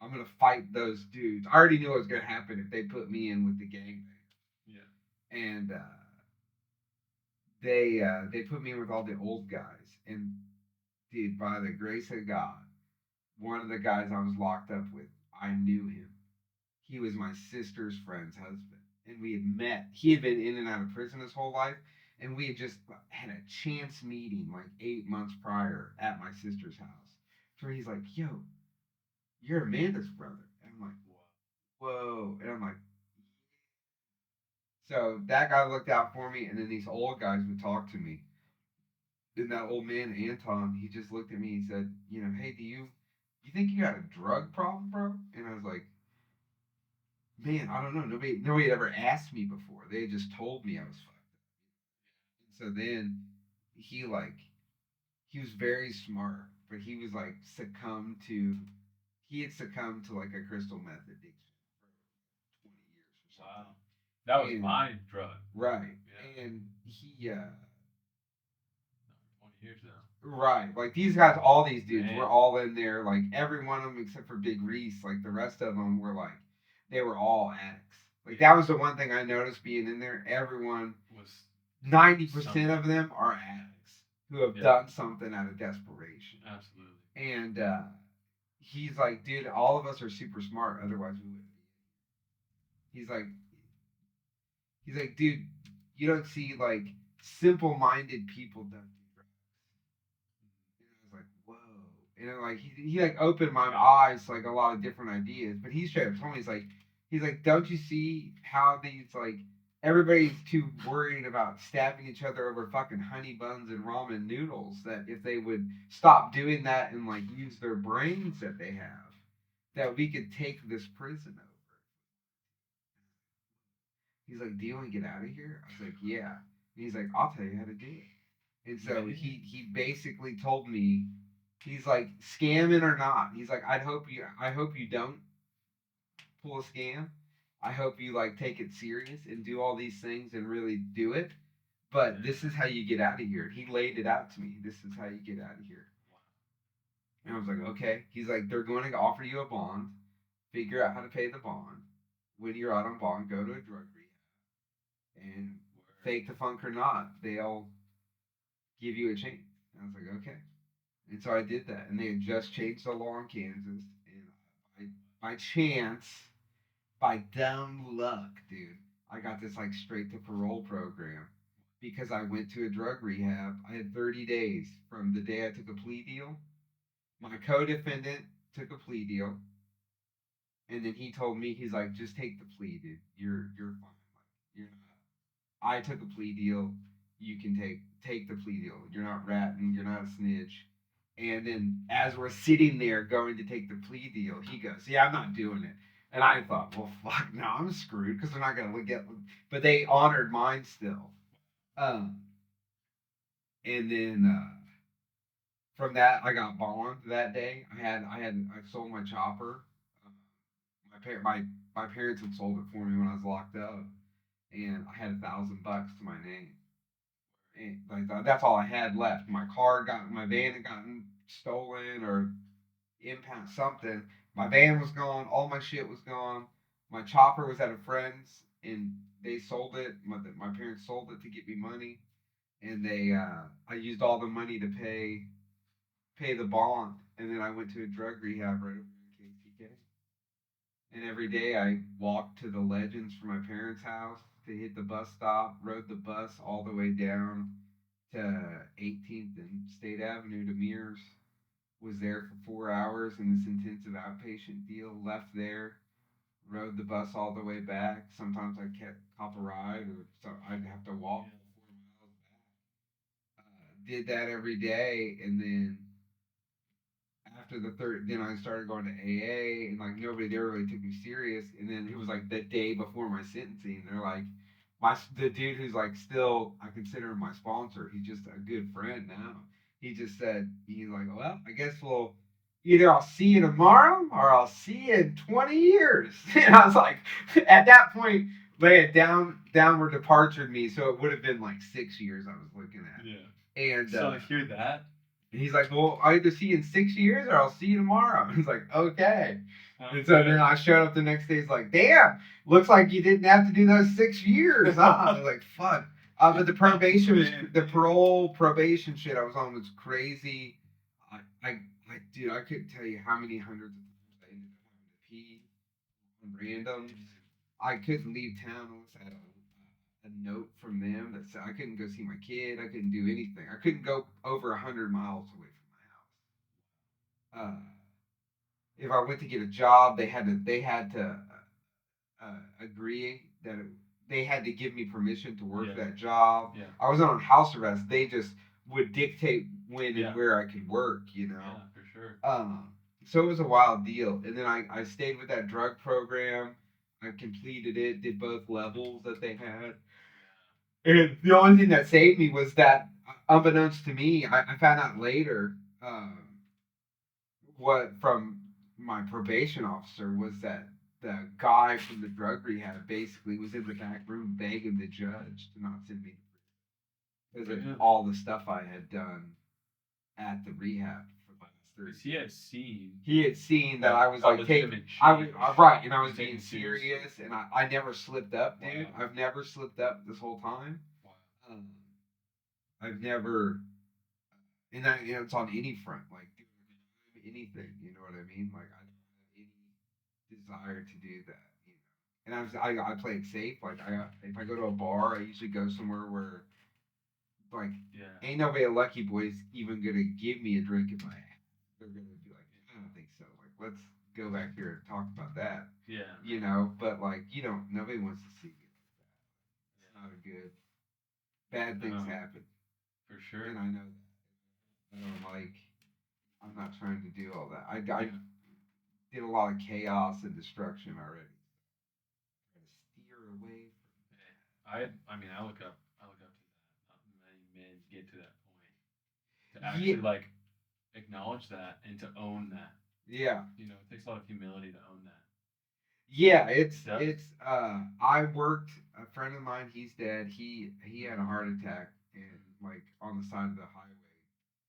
gonna fight those dudes." I already knew what was gonna happen if they put me in with the gang. Yeah. And they put me in with all the old guys, and dude, by the grace of God, one of the guys I was locked up with, I knew him. He was my sister's friend's husband, and we had met. He had been in and out of prison his whole life, and we had just had a chance meeting like 8 months prior at my sister's house. So he's like, "Yo, you're Amanda's brother," and I'm like, "Whoa," and I'm like. So that guy looked out for me, and then these old guys would talk to me. And that old man, Anton, he just looked at me and said, "Hey, do you think you got a drug problem, bro?" And I was like, "Man, I don't know. Nobody had ever asked me before. They had just told me I was fucked up." And so then he was very smart, but he had succumbed to like a crystal meth addiction for 20 years or something. Wow. That was my drug. Right. Yeah. And he 20 years now. Right. Like these guys, all these dudes Man. were all in there, like every one of them except for Big Reese, like the rest of them were like they were all addicts. Like that was the one thing I noticed being in there. Everyone was 90% of them are addicts who have done something out of desperation. Absolutely. And he's like, "Dude, all of us are super smart, otherwise we wouldn't be." He's like, "Dude, you don't see like simple-minded people don't do drugs." And I was like, "Whoa!" And like he like opened my eyes to like a lot of different ideas. But he straight up told me he's like, "Don't you see how these like everybody's too worried about stabbing each other over fucking honey buns and ramen noodles that if they would stop doing that and like use their brains that they have, that we could take this prison over. He's like, "Do you want to get out of here?" I was like, "Yeah." And he's like, "I'll tell you how to do it." And so he basically told me, he's like, "Scamming or not," he's like, I hope you don't pull a scam. I hope you like take it serious and do all these things and really do it. But this is how you get out of here. He laid it out to me. This is how you get out of here. And I was like, okay. He's like, they're going to offer you a bond. Figure out how to pay the bond. When you're out on bond, go to a drug rehab. And fake the funk or not, they'll give you a chance. And I was like, okay. And so I did that. And they had just changed the law in Kansas. And by chance, by dumb luck, dude, I got this like straight to parole program because I went to a drug rehab. I had 30 days from the day I took a plea deal. My co-defendant took a plea deal, and then he told me, he's like, just take the plea, dude. You're fine. Like, you're not. I took a plea deal. You can take the plea deal. You're not ratting. You're not a snitch. And then as we're sitting there going to take the plea deal, he goes, "Yeah, I'm not doing it." And I thought, well, fuck, no, I'm screwed because they're not gonna get. But they honored mine still. Um, and then from that, I got bond that day. I sold my chopper. Um, my parents had sold it for me when I was locked up, and I had $1,000 to my name. And like that's all I had left. My van had gotten stolen or impound something. My van was gone. All my shit was gone. My chopper was at a friend's, and they sold it. My parents sold it to get me money, and I used all the money to pay the bond, and then I went to a drug rehab right over in KCK. And every day I walked to the Legends from my parents' house to hit the bus stop, rode the bus all the way down to 18th and State Avenue to Mears, was there for 4 hours in this intensive outpatient deal, left there, rode the bus all the way back. Sometimes I kept cop a ride, or so I'd have to walk 4 miles back. Did that every day, and then after the third, then I started going to AA, and like nobody there really took me serious. And then it was like the day before my sentencing, they're like, the dude who's like still I consider him my sponsor. He's just a good friend now. He just said he's like, well, I guess we'll either I'll see you tomorrow or I'll see you in 20 years. And I was like, at that point, they had downward departure me, so it would have been like 6 years I was looking at. Yeah. And So to hear that, and he's like, well, I'll either see you in 6 years or I'll see you tomorrow. He's like, okay. And so then I showed up the next day. He's like, damn, looks like you didn't have to do those 6 years. I was like, fuck. But the parole probation shit I was on was crazy. Dude, I couldn't tell you how many hundreds of times I ended up having to pee on randoms. I couldn't leave town unless I had a note from them that said I couldn't go see my kid. I couldn't do anything. I couldn't go over 100 miles away from my house. If I went to get a job, they had to agree that they had to give me permission to work that job. Yeah. I was on house arrest. They just would dictate when and where I could work. Yeah, for sure. So it was a wild deal. And then I stayed with that drug program. I completed it. Did both levels that they had. And the only thing that saved me was that, unbeknownst to me, I found out later what from my probation officer was that the guy from the drug rehab basically was in the back room begging the judge to not send me because of all the stuff I had done at the rehab for the last 30 years. He had seen that I was like right, and I was being serious, and I never slipped up, dude. Wow. I've never slipped up this whole time. Wow. I've never, and that, it's on any front, like anything, you know what I mean? Like I don't have any desire to do that, And I play it safe. Like if I go to a bar, I usually go somewhere where like ain't nobody at Lucky Boys even gonna give me a drink if they're gonna be like, I don't think so. Like let's go back here and talk about that. Yeah. But like nobody wants to see you like that. good. Bad things happen, For sure. and I know that. I don't like. I'm not trying to do all that. I did a lot of chaos and destruction already. Try to steer away I mean, I look up to that. Not many men get to that point to from. actually like acknowledge that and to own that. Yeah. You know, it takes a lot of humility to own that. Yeah, Does. it's I worked a friend of mine, he's dead. He had a heart attack and like on the side of the highway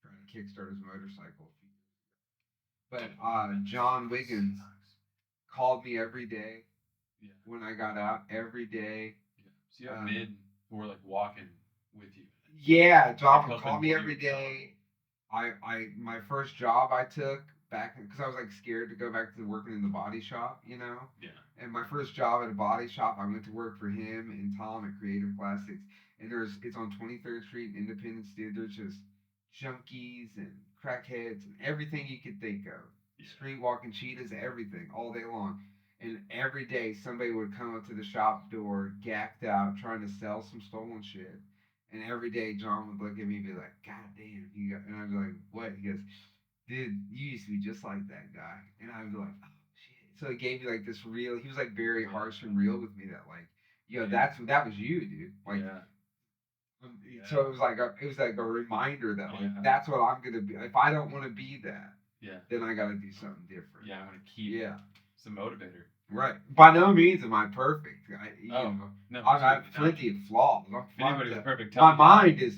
trying to kickstart his motorcycle. But John Wiggins called me every day Yeah. when I got out every day. Yeah. So you have men who are like walking with you. Yeah, John would Like call helping me pull every you down. day. My first job I took back because I was like scared to go back to working in the body shop, you know. Yeah. And my first job at a body shop, I went to work for him and Tom at Creative Plastics. And it's on 23rd Street in Independence, dude. There's just junkies and crackheads and everything you could think of. Yeah. Street walking cheetahs, everything, all day long. And every day somebody would come up to the shop door, gacked out, trying to sell some stolen shit. And every day John would look at me and be like, God damn. And I'd be like, what? He goes, dude, you used to be just like that guy. And I'd be like, oh, shit. So he gave me like this real, he was like very harsh and real with me that like, yo, that was you, dude. Like, Yeah. so it was like a reminder that like, Yeah. that's what I'm going to be. If I don't want to be that, Yeah. then I got to do something different. Yeah, I'm gonna keep. Yeah. It's a motivator. Right. By no means am I perfect. No, I have plenty of flaws. Anybody with perfect My time. mind is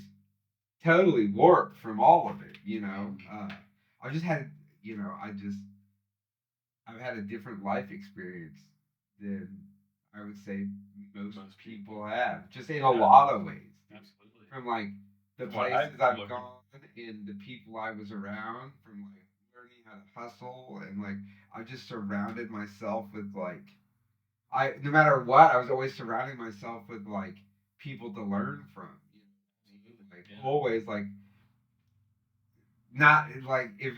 totally warped from all of it. You know, I just had, you know, I've had a different life experience than I would say most people have, just in a lot of ways. Absolutely. From like the From what places I've I've looked- gone and the people I was around, from like learning how to hustle and like I just surrounded myself with like no matter what, I was always surrounding myself with like people to learn from. You know, like always like not like if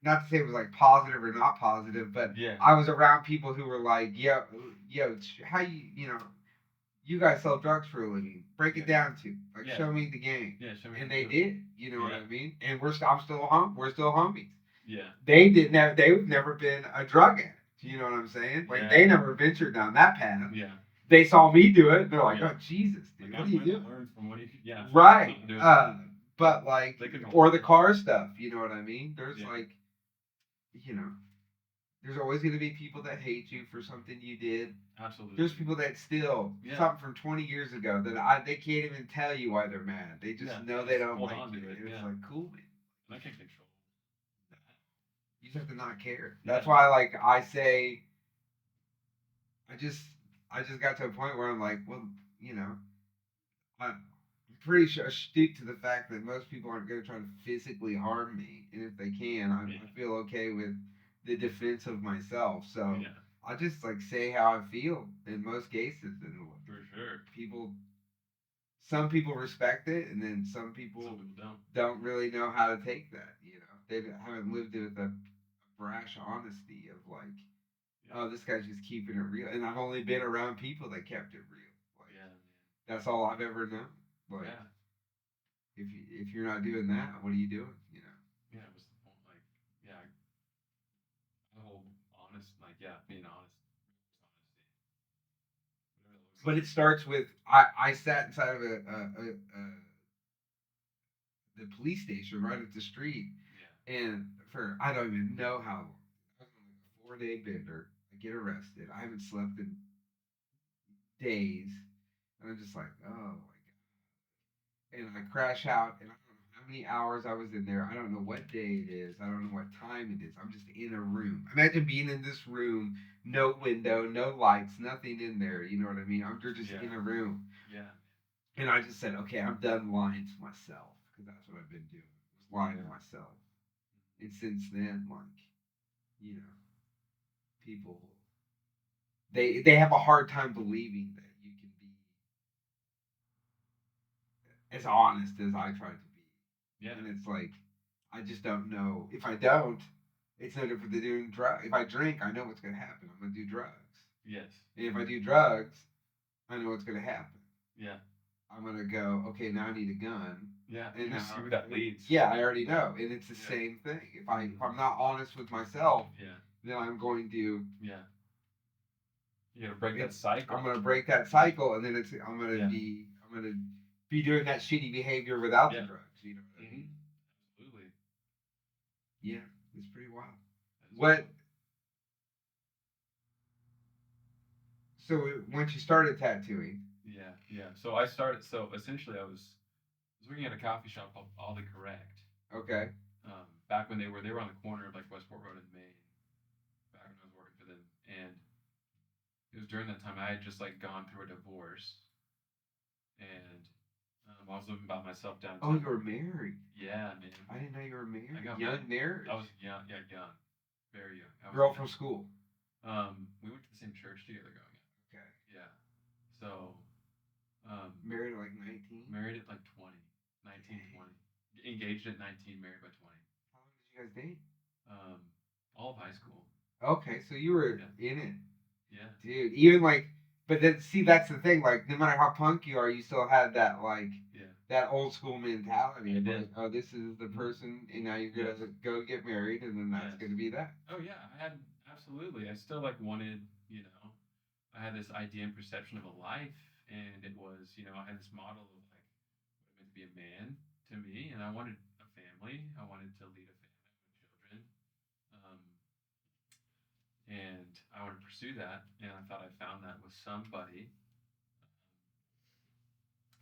not to say it was like positive or not positive, but Yeah. I was around people who were like, yo, how you know, you guys sell drugs for a living. Break it down to like, show me the game. Yeah, show me. And they did. You know what Yeah. I mean? And we're still homies. Yeah. They've never been a drug addict. You know what I'm saying? Like they never ventured down that path. Yeah. They saw me do it. They're like, oh Jesus, dude, Like, what are you doing? Learn from what you, yeah. Right. But like, They could- or the car stuff. You know what I mean? There's like, you know, there's always going to be people that hate you for something you did. Absolutely. There's people that still something from 20 years ago that they can't even tell you why they're mad. They just know they don't like you. And it's like, cool, man. I can't control that. You just have to not care. That's why, like, I say, I just got to a point where I'm like, well, you know, I'm pretty sure astute to the fact that most people aren't going to try to physically harm me, and if they can, I feel okay with the defense of myself. So I just like say how I feel in most cases, and for sure, some people respect it, and then some people don't really know how to take that. You know, they haven't lived it with a brash honesty of like, oh, this guy's just keeping it real. And I've only been around people that kept it real. Like, that's all I've ever known. Like, if you're not doing that, what are you doing? You know? Yeah, what's the point? Like, the whole honest, like, being honest. But it starts with I sat inside of the police station right up the street, and for I don't even know how long. I was on like a 4-day bender. I get arrested. I haven't slept in days, and I'm just like, oh my god. And I crash out, and I don't know how many hours I was in there. I don't know what day it is. I don't know what time it is. I'm just in a room. Imagine being in this room, no window, no lights, nothing in there. You know what I mean? You're just in a room. Yeah. And I just said, okay, I'm done lying to myself, because that's what I've been doing. Was lying to myself. And since then, like, you know, people they have a hard time believing that you can be as honest as I try to be. Yeah. And it's like, I just don't know. If I don't, it's no different than doing drugs. If I drink, I know what's going to happen. I'm going to do drugs. Yes. And if I do drugs, I know what's going to happen. Yeah. I'm gonna go. Okay, now I need a gun. Yeah. And You now, see where that leads. yeah, I already know, and it's the Yeah. same thing. If I'm not honest with myself, Yeah. then I'm going to. Yeah. You gotta break that cycle. I'm gonna break that cycle, and then I'm gonna Yeah. be doing that shitty behavior without the Yeah. drugs. You know what I mean? Absolutely. Yeah, it's pretty wild. That is What? wild. So once you started tattooing, Yeah. Yeah. So I started. So essentially, I was working at a coffee shop called All the Correct. okay, Back when they were on the corner of like Westport Road and Maine. Back when I was working for them, and it was during that time I had just like gone through a divorce, and I was living by myself oh, downtown. you were married. Yeah, man. I didn't know you were married. I got Young marriage. I was young, yeah, young, very young. Girl from school. We went to the same church together growing up. Okay. Yeah. So, Married at like 19. married at like 20, 19, 20. Engaged at 19, married by 20. How long did you guys date? All of high school. Okay, so you were Yeah. in it, Yeah. dude. Even like, but then see, that's the thing. Like, no matter how punk you are, you still had that like Yeah. that old school mentality. I Of did. like, oh, this is the person, and now you're gonna Yes. go get married, and then that's Yes. gonna be that. Oh yeah, I had absolutely. I still like wanted, I had this idea and perception of a life, and it was, I had this model of like what it meant to be a man to me, and I wanted a family. I wanted to lead a family with children, um, and I wanted to pursue that, and I thought I found that with somebody,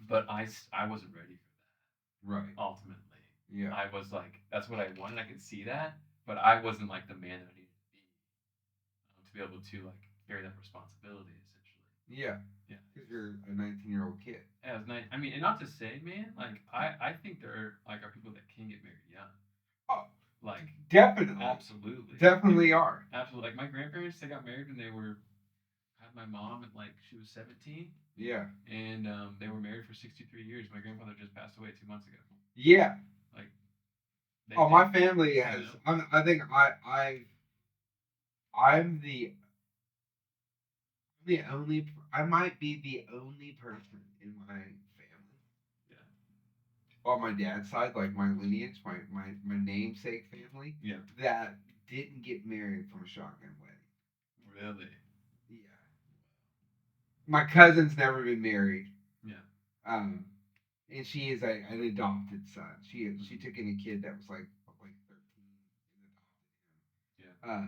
but I wasn't ready for that. Right. Ultimately, Yeah. I was like, that's what I wanted. I could see that, but I wasn't like the man that I needed to be able to like carry that responsibility essentially. Yeah. Yeah. Because you're a 19-year-old kid. Yeah, it was nice. I mean, and not to say, man, like I think there are people that can get married young. Oh, like definitely. Absolutely. Definitely are. Absolutely. Like my grandparents, they got married when they had my mom at like she was 17. Yeah. And they were married for 63 years. My grandfather just passed away 2 months ago. Yeah. Like. My family has. I think I'm the only. I might be the only person in my family. Yeah. On my dad's side, like my lineage, my namesake family. Yeah. That didn't get married from a shotgun wedding. Really? Yeah. My cousin's never been married. Yeah. And she is an adopted son. She took in a kid that was like 13 and adopted him. Yeah.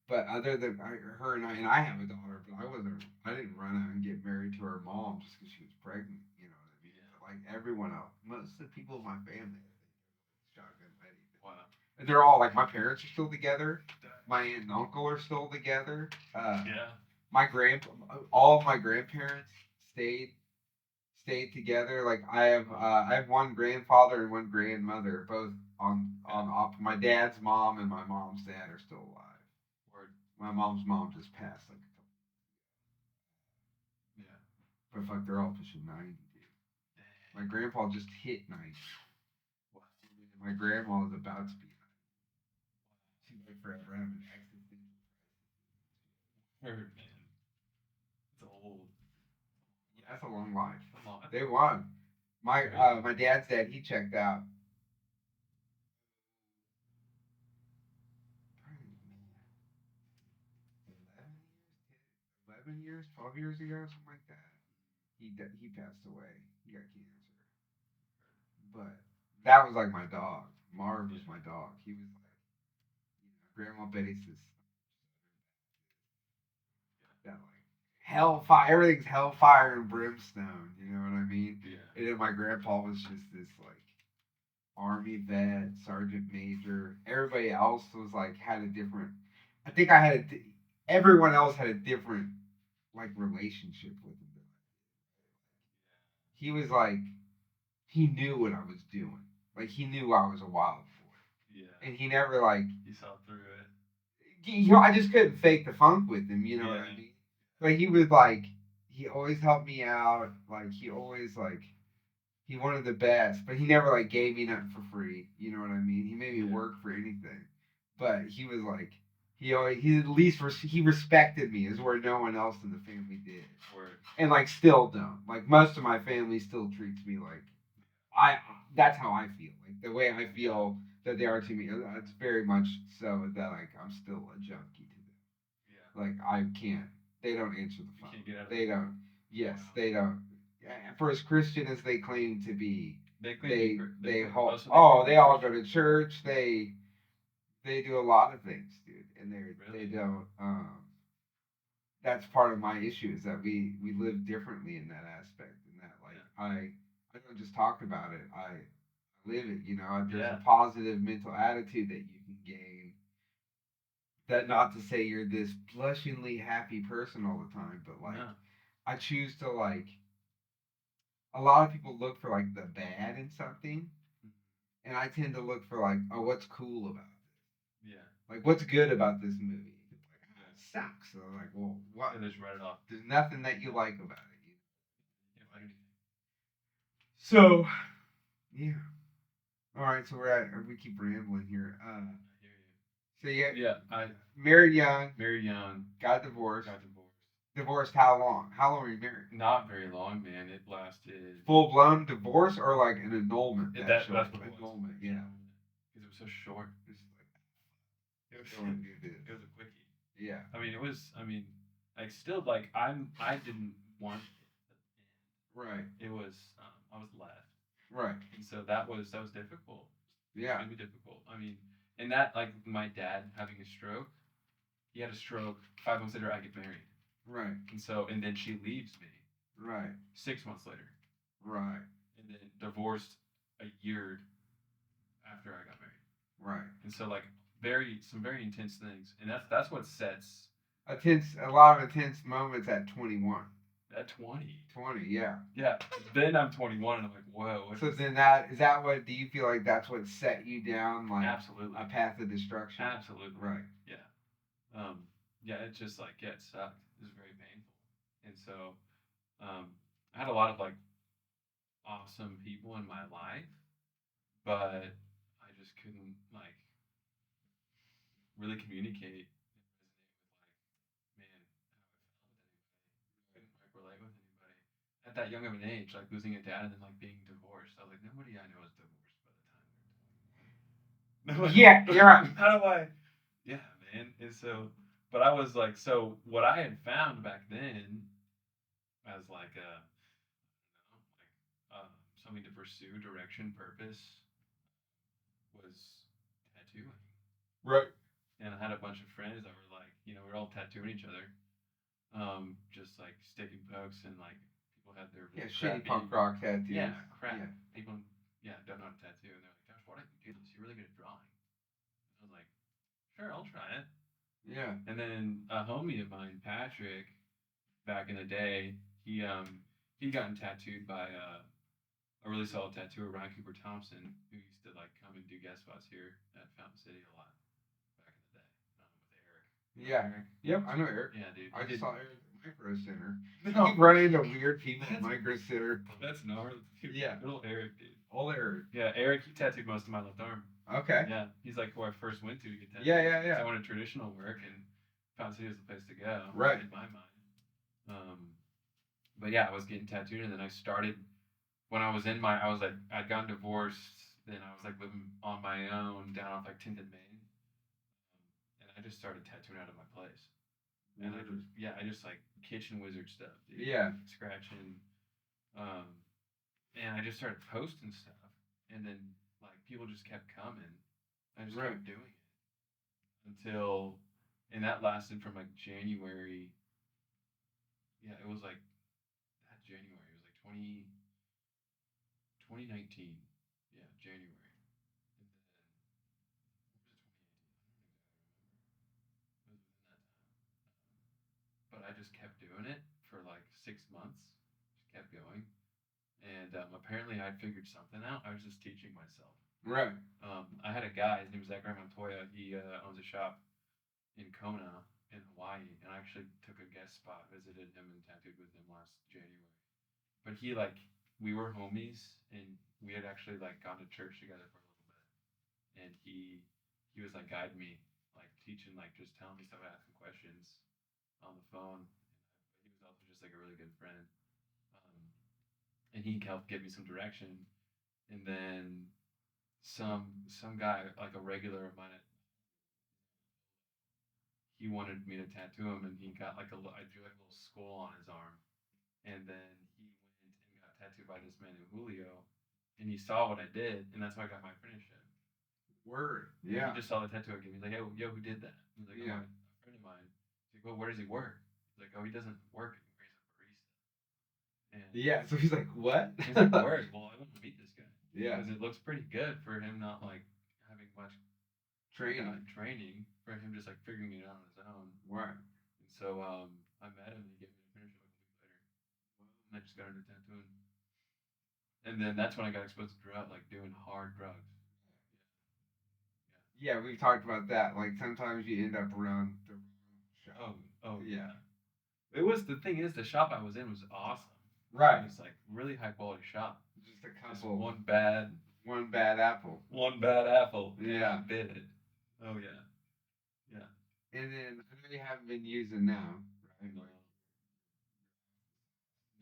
But other than her and I have a daughter, but I didn't run out and get married to her mom just because she was pregnant. You know what I mean? Yeah. But like everyone else, most of the people in my family, shotgun wedding. Wow. And they're all like my parents are still together. My aunt and uncle are still together. Yeah. All of my grandparents stayed together. Like I have one grandfather and one grandmother, both on my dad's mom and my mom's dad are still alive. Word. My mom's mom just passed like a couple. Yeah. But fuck, they're all pushing 90, dude. My grandpa just hit 90. Wow. My grandma is about to be 90. She's like forever having existential crisis. Word, man. It's old. Yeah, that's a long life. That's a long. They won. My dad's dad, he checked out. 11 years, 12 years ago, something like that. He passed away. He got cancer. But that was like my dog. Marv was my dog. He was like, Grandma Betty's this. That like hellfire. Everything's hellfire and brimstone. You know what I mean? Yeah. And then my grandpa was just this like army vet, sergeant major. Everybody else was like had a different. I think everyone else had a different like relationship with him. He was like, he knew what I was doing. Like he knew I was a wild boy. Yeah. And he never like. He saw through it. I just couldn't fake the funk with him. You know what I mean? But he was like, he always helped me out. Like he always like. He wanted the best, but he never like gave me nothing for free. You know what I mean? He made me work for anything, but he He at least he respected me, is where no one else in the family did, Word. and like still don't. Like most of my family still treats me like I. That's how I feel. Like the way I feel that they are to me. It's very much so that like I'm still a junkie to them. Yeah. Like I can't. They don't answer the You phone. can't get out of They it. don't. Yes, Wow. they don't. For as Christian as they claim to be, They claim to be they claim- hold. most of them Oh, claim to they be all go Christian. to church. They do a lot of things, dude, and they Really? don't. That's part of my issue is that we live differently in that aspect, and that like I don't just talk about it. I live it. There's Yeah. a positive mental attitude that you can gain. That not to say you're this blushingly happy person all the time, but like No. I choose to like. A lot of people look for like the bad in something, and I tend to look for like, oh, what's cool about it? Yeah. Like, what's good about this movie? It's like, Yeah. it sucks. So like, well, what? And just write it off. There's nothing that you like about it. You can't find anything. So, yeah. All right, so we keep rambling here. I hear you. So yeah, Yeah. I married young, married young. got divorced. Got divorced. Divorced how long? How long were you married? Not very long, man. It lasted. Full blown divorce or like an annulment? That's what it was. Annulment, yeah. Because it was so short. This is like, It was. don't do this. It was a quickie. Yeah. I mean, it was. I mean, like still like I didn't want it. Right. It was. I was left. Right. And so that was difficult. Yeah. Extremely difficult. I mean, and that like my dad having a stroke. He had a stroke 5 months later. I get married. Right. And then she leaves me. Right. 6 months later. Right. And then divorced a year after I got married. Right. And so like some very intense things, and that's what sets a lot of intense moments at 21. at 20. 20, yeah. Yeah. Then I'm 21, and I'm like, whoa. So then do you feel like that's what set you down like Absolutely. a path of destruction? Absolutely. Right. Yeah. Yeah. It's just like it sucked. It was very painful, and so I had a lot of like awesome people in my life, but I just couldn't like really communicate and resonate with like, man, how I felt with anybody. Couldn't like relate with anybody at that young of an age, like losing a dad and then like being divorced. I was like, nobody I know is divorced by the time they're 20. Yeah, you're right. How do I? Yeah, man. And so, but I was like, so what I had found back then as like something to pursue, direction, purpose, was tattooing. Right. And I had a bunch of friends that were like, we were all tattooing each other, just like sticking pokes, and like people had their Yeah, really shitty crappy, punk rock tattoos. yeah, crap. Yeah. People, don't know how to tattoo, and they're like, "Gosh, why don't you do this? You're really good at drawing." I was like, "Sure, I'll try it." Yeah. And then a homie of mine, Patrick, back in the day, he'd gotten tattooed by a really solid tattooer, Ryan Cooper Thompson, who used to like come and do guest spots here at Fountain City a lot back in the day, with Eric. Yeah. Eric? Yep, I know Eric. Yeah, dude. I just saw Eric at Micro Center. No. You run into weird people at Micro Center. That's gnarly. Dude, Yeah. Little Eric, dude. Old Eric. Yeah, Eric, he tattooed most of my left arm. Okay. Yeah, he's like who I first went to get tattooed. Yeah. I wanted traditional work, and Fountain City was the place to go. Right. In my mind. But yeah, I was getting tattooed, and then I started when I was I'd gotten divorced, then I was like living on my own down off like 10th and Main, and I just started tattooing out of my place. And I just like kitchen wizard stuff, dude. Yeah. Scratching. And I just started posting stuff, and then like people just kept coming. I just kept doing it and that lasted from like January. Yeah, it was like that January. It was like 2019. Yeah, January. And then, or was it 2018? I don't even remember. It was within that time. But I just kept doing it for like 6 months. Just kept going. And apparently I figured something out. I was just teaching myself. Right. I had a guy, his name is Zachary Montoya. He owns a shop in Kona, in Hawaii. And I actually took a guest spot, visited him, and tattooed with him last January. But we were homies, and we had actually like gone to church together for a little bit. And he was like guiding me like teaching, like just telling me stuff, asking questions on the phone. He was also just like a really good friend, um, and he helped give me some direction. And then some guy, like a regular of mine, he wanted me to tattoo him, and he got like I drew like a little skull on his arm, and then he went and got tattooed by this man named Julio, and he saw what I did, and that's how I got my apprenticeship. Word. He Yeah. just saw the tattoo I gave me. He's like, "Hey, yo, who did that?" He's like, "Oh, Yeah. a friend of mine." He's like, "Well, where does he work?" He's like, "Oh, he doesn't work anymore. He's a barista." And Yeah. So he's like, what? he's like, "Word. Well, I want to meet this guy." Yeah. Because it looks pretty good for him not like having much training for him just like figuring it out on his own. Right. And so I met him and he gave me an apprenticeship like a week later. And I just got into tattooing. And then that's when I got exposed to drugs, like doing hard drugs. Yeah, we've talked about that. Like sometimes you end up around the wrong shop. Oh Yeah. It was the thing is the shop I was in was awesome. Right. It was like really high quality shop. Just a Just couple. one bad apple. One bad apple. Yeah. Bit it. Oh yeah. Yeah. And then I know you haven't been using now, right? No.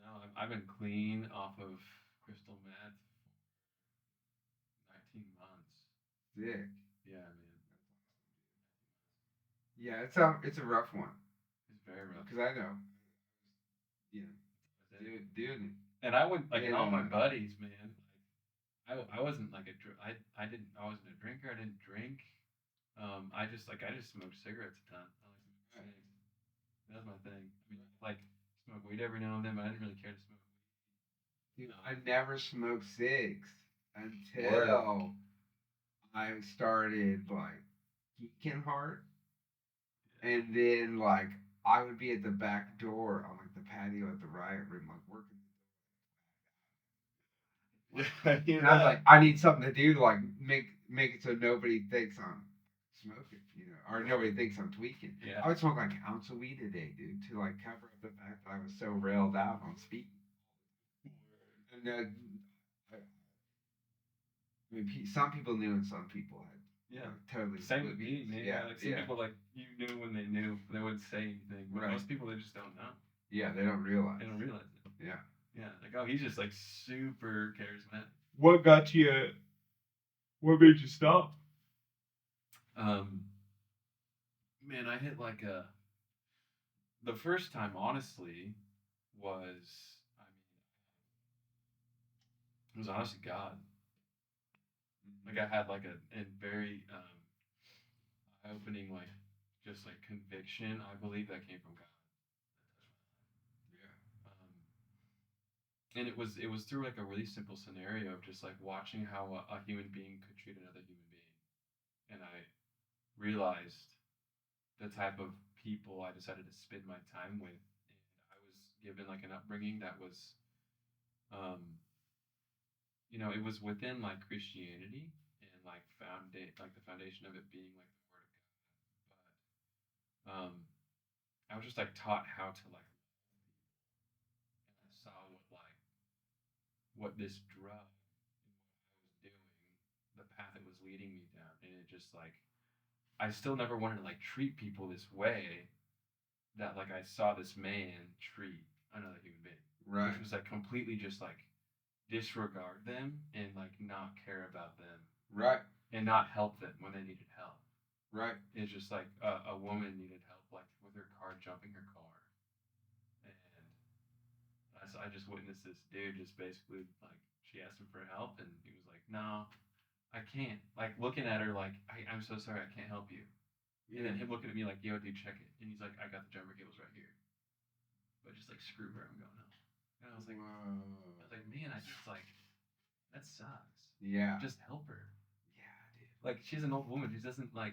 No, I've been clean off of crystal meth for 19 months. Sick. Yeah, man. Yeah, it's a rough one. It's very rough. Because I know. Yeah. Doing it. And I went like Yeah. and all my buddies, man. Like I wasn't like I wasn't a drinker. I didn't drink. I just smoked cigarettes a ton. I like to smoke cigs. That was my thing. I mean, like smoke weed every now and then, but I didn't really care to smoke weed. Dude, I never smoked cigs until I started like geeking hard. And then like I would be at the back door on like the patio at the riot room, like working. Yeah, And I was like, I need something to do to like make it so nobody thinks I'm smoking, or nobody thinks I'm tweaking. Yeah. I would smoke like an ounce of weed a day, dude, to like cover up the fact that I was so railed out on speaking. And I mean, some people knew and some people had. Yeah, totally. Same with me, man. Yeah, like some people like you knew when they knew, they wouldn't say anything. But Right. most people they just don't know. Yeah, they don't realize. They don't realize it. Yeah. Yeah, like oh, he's just like super charismatic. What got you? What made you stop? Man, I hit like the first time honestly was it was honestly God. Like I had like a very eye-opening like just like conviction. I believe that came from God. Yeah. And it was through like a really simple scenario of just like watching how a human being could treat another human being, and I realized the type of people I decided to spend my time with, and I was given like an upbringing that was, it was within like Christianity and like the foundation of it being like the Word of God, but I was just like taught how to like, and I saw what this drug and what I was doing, the path it was leading me down, and it just like I still never wanted to like treat people this way that like I saw this man treat another human being. Right. Which was like completely just like disregard them and like not care about them. Right. And not help them when they needed help. Right. It's just like a woman needed help like with her car jumping her car. And I just witnessed this dude just basically like she asked him for help and he was like, no, I can't. Like looking at her like, I'm so sorry, I can't help you. And then him looking at me like, yo, dude, check it. And he's like, I got the jumper cables right here. But just like screw her, I'm going home. And I was like, man, I just like, that sucks. Yeah. Just help her. Yeah, dude. Like she's an old woman. She doesn't like,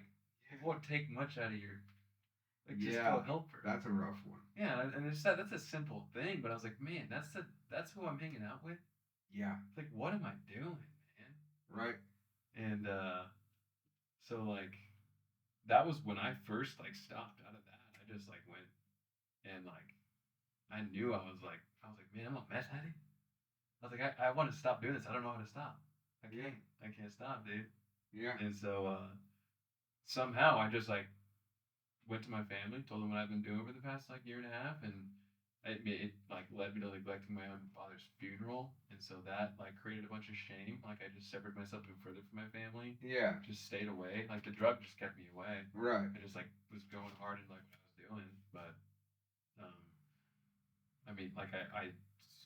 it won't take much out of your, like just go help her. That's a rough one. Yeah, and it's that's a simple thing, but I was like, man, that's who I'm hanging out with. Yeah. It's like, what am I doing, man? Right. And so like that was when I first like stopped out of that. I just like went and like I knew I was like, man, I'm a meth addict. I was like, I want to stop doing this. I don't know how to stop. I can't stop, dude. Yeah. And so somehow I just like went to my family, told them what I've been doing for the past like year and a half, and it like led me to neglecting my own father's funeral, and so that like created a bunch of shame. Like I just separated myself even further from my family. Yeah. Just stayed away. Like the drug just kept me away. Right. I just like was going hard in like what I was doing, but um, I mean, like I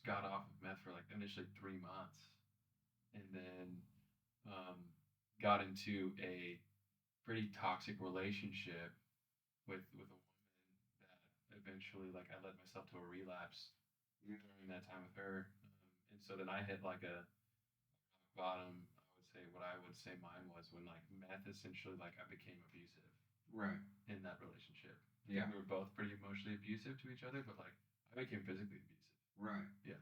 got off of meth for like initially 3 months, and then um, got into a pretty toxic relationship with a woman that eventually like I led myself to a relapse during that time with her, and so then I hit like a bottom. I would say what I would say mine was when like meth essentially like I became abusive Right. in that relationship. Yeah. We were both pretty emotionally abusive to each other, but like I became physically abusive. Right. Yeah,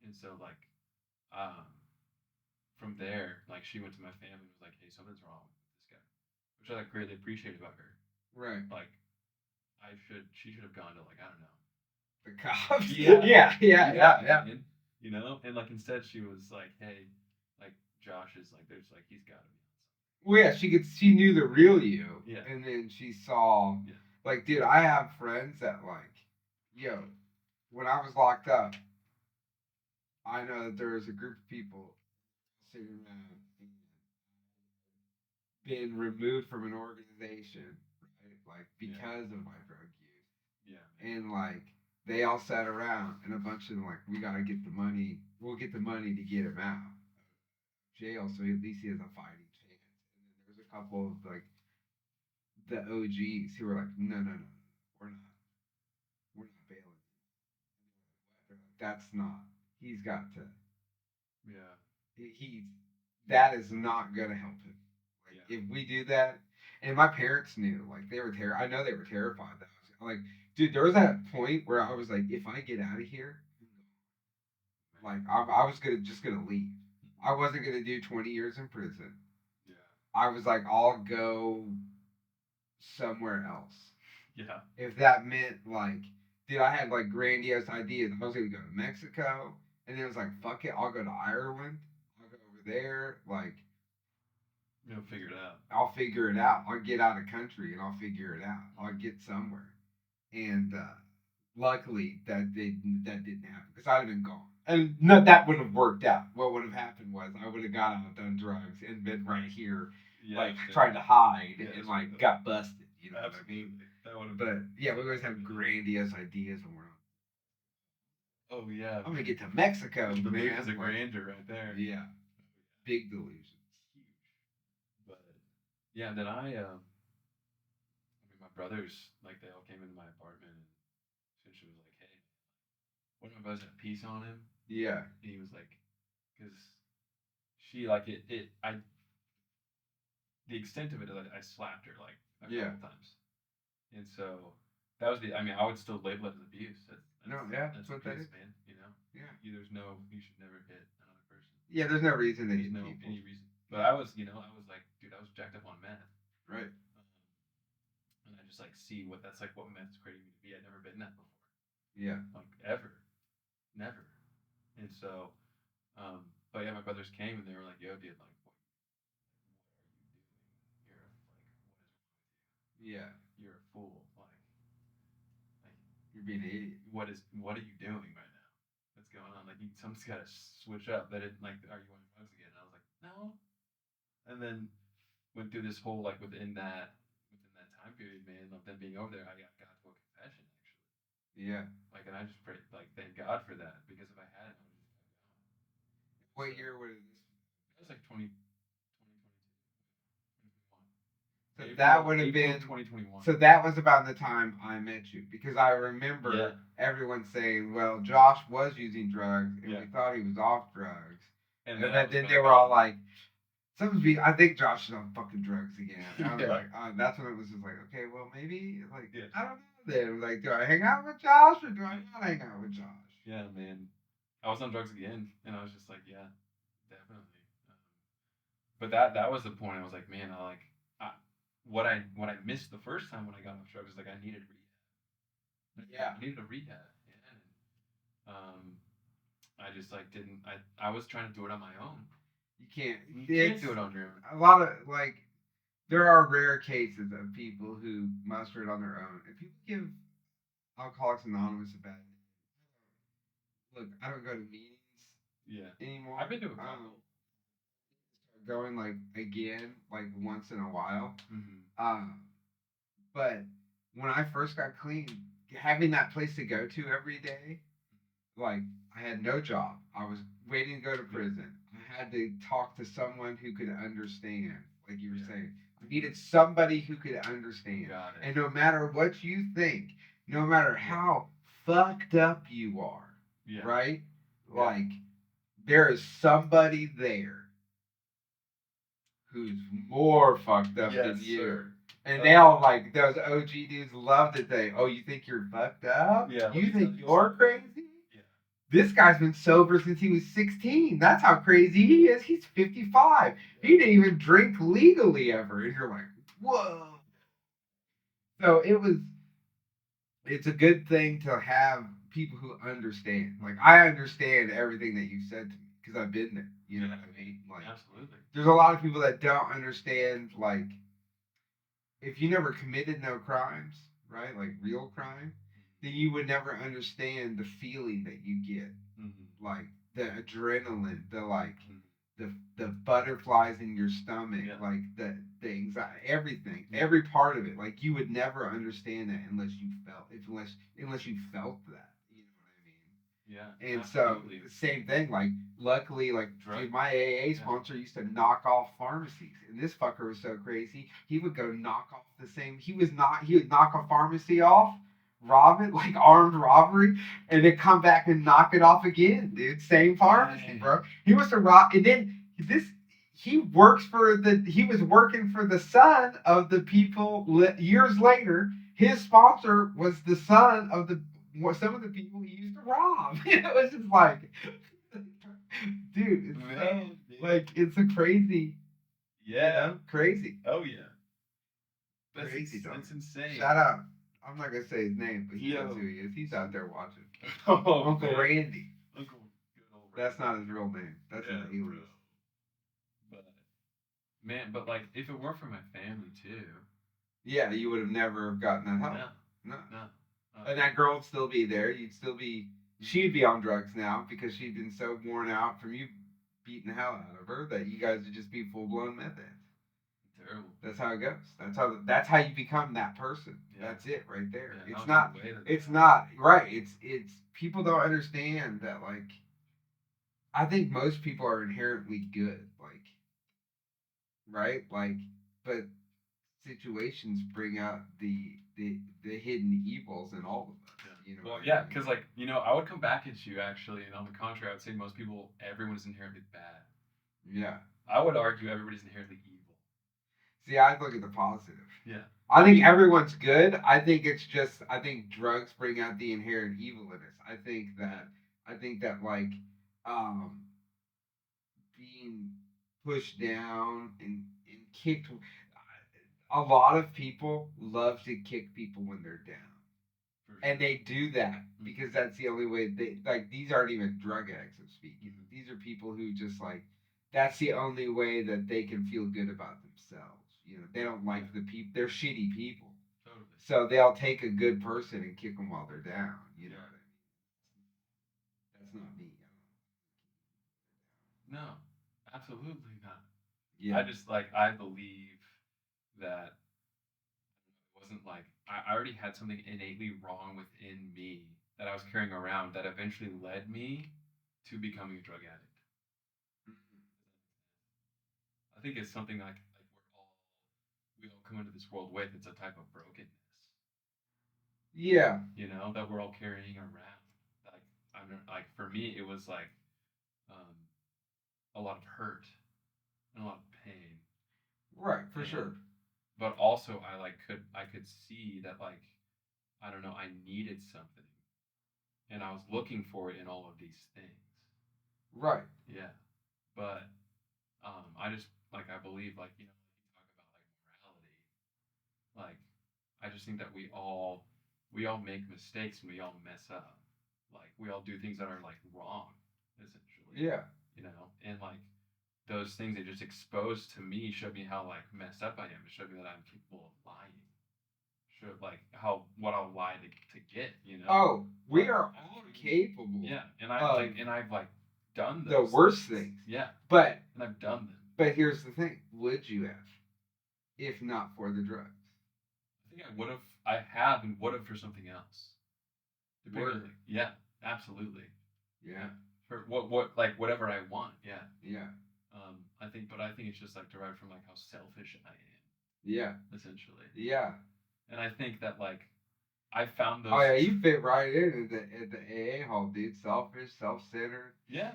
and so like um, from there, like she went to my family and was like, "Hey, something's wrong with this guy," which I like greatly appreciate about her. Right. Like she should have gone to like I don't know. The cops. Yeah. Yeah. And, you know, and like instead she was like, "Hey, like Josh is like, there's like he's got to be on something." Well, yeah, she knew the real you. Yeah. And then she saw, Yeah. like, dude, I have friends that like, yo, when I was locked up, I know that there was a group of people sitting around and been removed from an organization, right? Like because of my drug use. Yeah. And like they all sat around and a bunch of them like, we gotta get the money. We'll get the money to get him out of jail, so at least he has a fighting chance. And then there's a couple of like the OGs who were like, no, we're not, we're not bailing. They're like, that's not. He's got to. Yeah. He's that is not gonna help him. Like Yeah. if we do that, and my parents knew, like they were I know they were terrified that I was like, dude, there was that point where I was like, if I get out of here, like I was just gonna leave. I wasn't gonna do 20 years in prison. Yeah. I was like, I'll go somewhere else. Yeah. If that meant like, dude, I had like grandiose ideas. I was gonna go to Mexico, and then it was like, fuck it, I'll go to Ireland. I'll go over there. Like, You'll figure it out. I'll figure it out. I'll get out of country and I'll figure it out. I'll get somewhere. And luckily that didn't happen because I'd have been gone. And no, that wouldn't have worked out. What would have happened was I would have got out, done drugs, and been right here, Yeah, like trying to hide yeah, and like got busted. You know absolutely. what I mean? But yeah, we always have grandiose ideas when we're on. Oh yeah. I'm gonna get to Mexico. The man. delusions of grandeur right there. Yeah, big delusions. Huge. But yeah, then I mean, my brothers like they all came into my apartment and essentially was like, "Hey, one of my brothers had a piece on him." Yeah. And he was like, because she like I the extent of it is I slapped her like a couple times, and so that was I mean I would still label it as abuse. That's that's what abuse, that is, man. You know. Yeah. You should never hit another person. Yeah, there's no reason to There's hit no people. any reason. But I was I was like, dude, I was jacked up on meth. Right. And I just like see what that's like what meth's creating me to be. I'd never been that before. Yeah. Like ever. Never. And so but yeah, my brothers came and they were like, "Yo, dude, like, what are you doing? You're like, what is wrong with you? Yeah. You're a fool. Like, you're being an idiot. What are you doing right now? What's going on? Like, something's got to switch up. They didn't like, are you on drugs again?" And I was like, "No." And then went through this whole like within that time period, man, of them being over there, I got to a confession actually. Yeah. Like, and I just prayed, like, thank God for that because if I hadn't, I would have just kept going. What year was this? That was like 2022. So that would have been 2021. So that was about the time I met you because I remember everyone saying, "Well, Josh was using drugs, and we thought he was off drugs." And then they were all like, I think Josh is on fucking drugs again." And I was like, that's when it was just like, okay, well, maybe, like, I don't know then. Like, do I hang out with Josh or do I not hang out with Josh? Yeah, man. I was on drugs again, and I was just like, yeah, definitely. But that was the point. I was like, man, what I missed the first time when I got off drugs was like I needed rehab. Yeah. I needed a rehab. Yeah. I just like didn't. I was trying to do it on my own. You can't do it on your own. A lot of like there are rare cases of people who muster it on their own. If people give Alcoholics Anonymous a bad name, look, I don't go to meetings Yeah. anymore. I've been to a couple. Start going like again, like once in a while. Mm-hmm. But when I first got clean, having that place to go to every day, like I had no job. I was waiting to go to prison. I had to talk to someone who could understand, like you were saying. I needed somebody who could understand. Got it. And no matter what you think, no matter how fucked up you are, right? Yeah. Like there is somebody there who's more fucked up than you. Sir. And they all like those OG dudes love to say, "Oh, you think you're fucked up? Yeah. You think you're crazy? Yeah. This guy's been sober since he was 16. That's how crazy he is. He's 55. He didn't even drink legally ever." And you're like, "Whoa." So it's a good thing to have people who understand. Like I understand everything that you said to me because I've been there. You know what I mean? Like Absolutely. there's a lot of people that don't understand, like, if you never committed no crimes, right? Like real crime, then you would never understand the feeling that you get. Mm-hmm. Like the adrenaline, the like Mm-hmm. the butterflies in your stomach, like the anxiety, everything, every part of it. Like you would never understand that unless you felt that. You know what I mean? Yeah. And absolutely. so the same thing, like luckily, like dude, my AA sponsor used to knock off pharmacies, and this fucker was so crazy. He would go knock off the same. He would knock a pharmacy off, rob it like armed robbery, and then come back and knock it off again, dude. Same pharmacy, bro. He was to rob, and then this. He was working for the son of the people years later. His sponsor was the son of some of the people he used to rob. It was just like, dude, it's a crazy, crazy. Oh yeah. Crazy dog. That's insane. Shout out. I'm not gonna say his name, but he knows who he is. He's out there watching. Uncle Randy. Uncle. That's not his real name. That's his alias. But like, if it weren't for my family too. Yeah, you would have never gotten that help. No. And that girl would still be there. She'd be on drugs now because she'd been so worn out from you beating the hell out of her that you guys would just be full blown meth heads. Terrible. That's how it goes. That's how you become that person. Yeah. That's it right there. Yeah, it's not right. It's people don't understand that, like, I think most people are inherently good, like, right? Like, but situations bring out the hidden evils in all of us. Yeah. You know because like I would come back at you actually, and on the contrary, I would say everyone is inherently bad. Yeah. I would argue everybody's inherently evil. See, I look at the positive. Yeah. I think everyone's good. I think drugs bring out the inherent evil in us. I think that like being pushed down and kicked. A lot of people love to kick people when they're down. Sure. And they do that because that's the only way these aren't even drug addicts I'm speaking. These are people who just like, that's the only way that they can feel good about themselves. They don't like the people. They're shitty people. Totally. So they'll take a good person and kick them while they're down. You know what I mean? That's not me. No, absolutely not. Yeah. I believe that it wasn't like I already had something innately wrong within me that I was carrying around that eventually led me to becoming a drug addict. I think it's something like we all come into this world with. It's a type of brokenness. Yeah. That we're all carrying around. For me, it was like a lot of hurt and a lot of pain. Right, for sure. But also, I could see that I don't know, I needed something, and I was looking for it in all of these things. Right. Yeah, but I just I believe you talk about morality. I just think that we all make mistakes and we all mess up. We all do things that are wrong, essentially. Yeah. And those things they just exposed to me showed me how like messed up I am. It showed me that I'm capable of lying. Showed like how what I'll lie to get, you know. Oh, we But- are all capable. Yeah, and I've like done the those worst things. Yeah, But and I've done them. but here's the thing: would you have, if not for the drugs? I think I would have. I have and would have for something else. Word. Yeah, absolutely. Yeah, For what like whatever I want. Yeah. yeah, I think it's just like derived from like how selfish I am, yeah, essentially. yeah. And I think that like I found those. Oh yeah, you fit right in at the AA hall, dude. Selfish, self-centered. Yeah.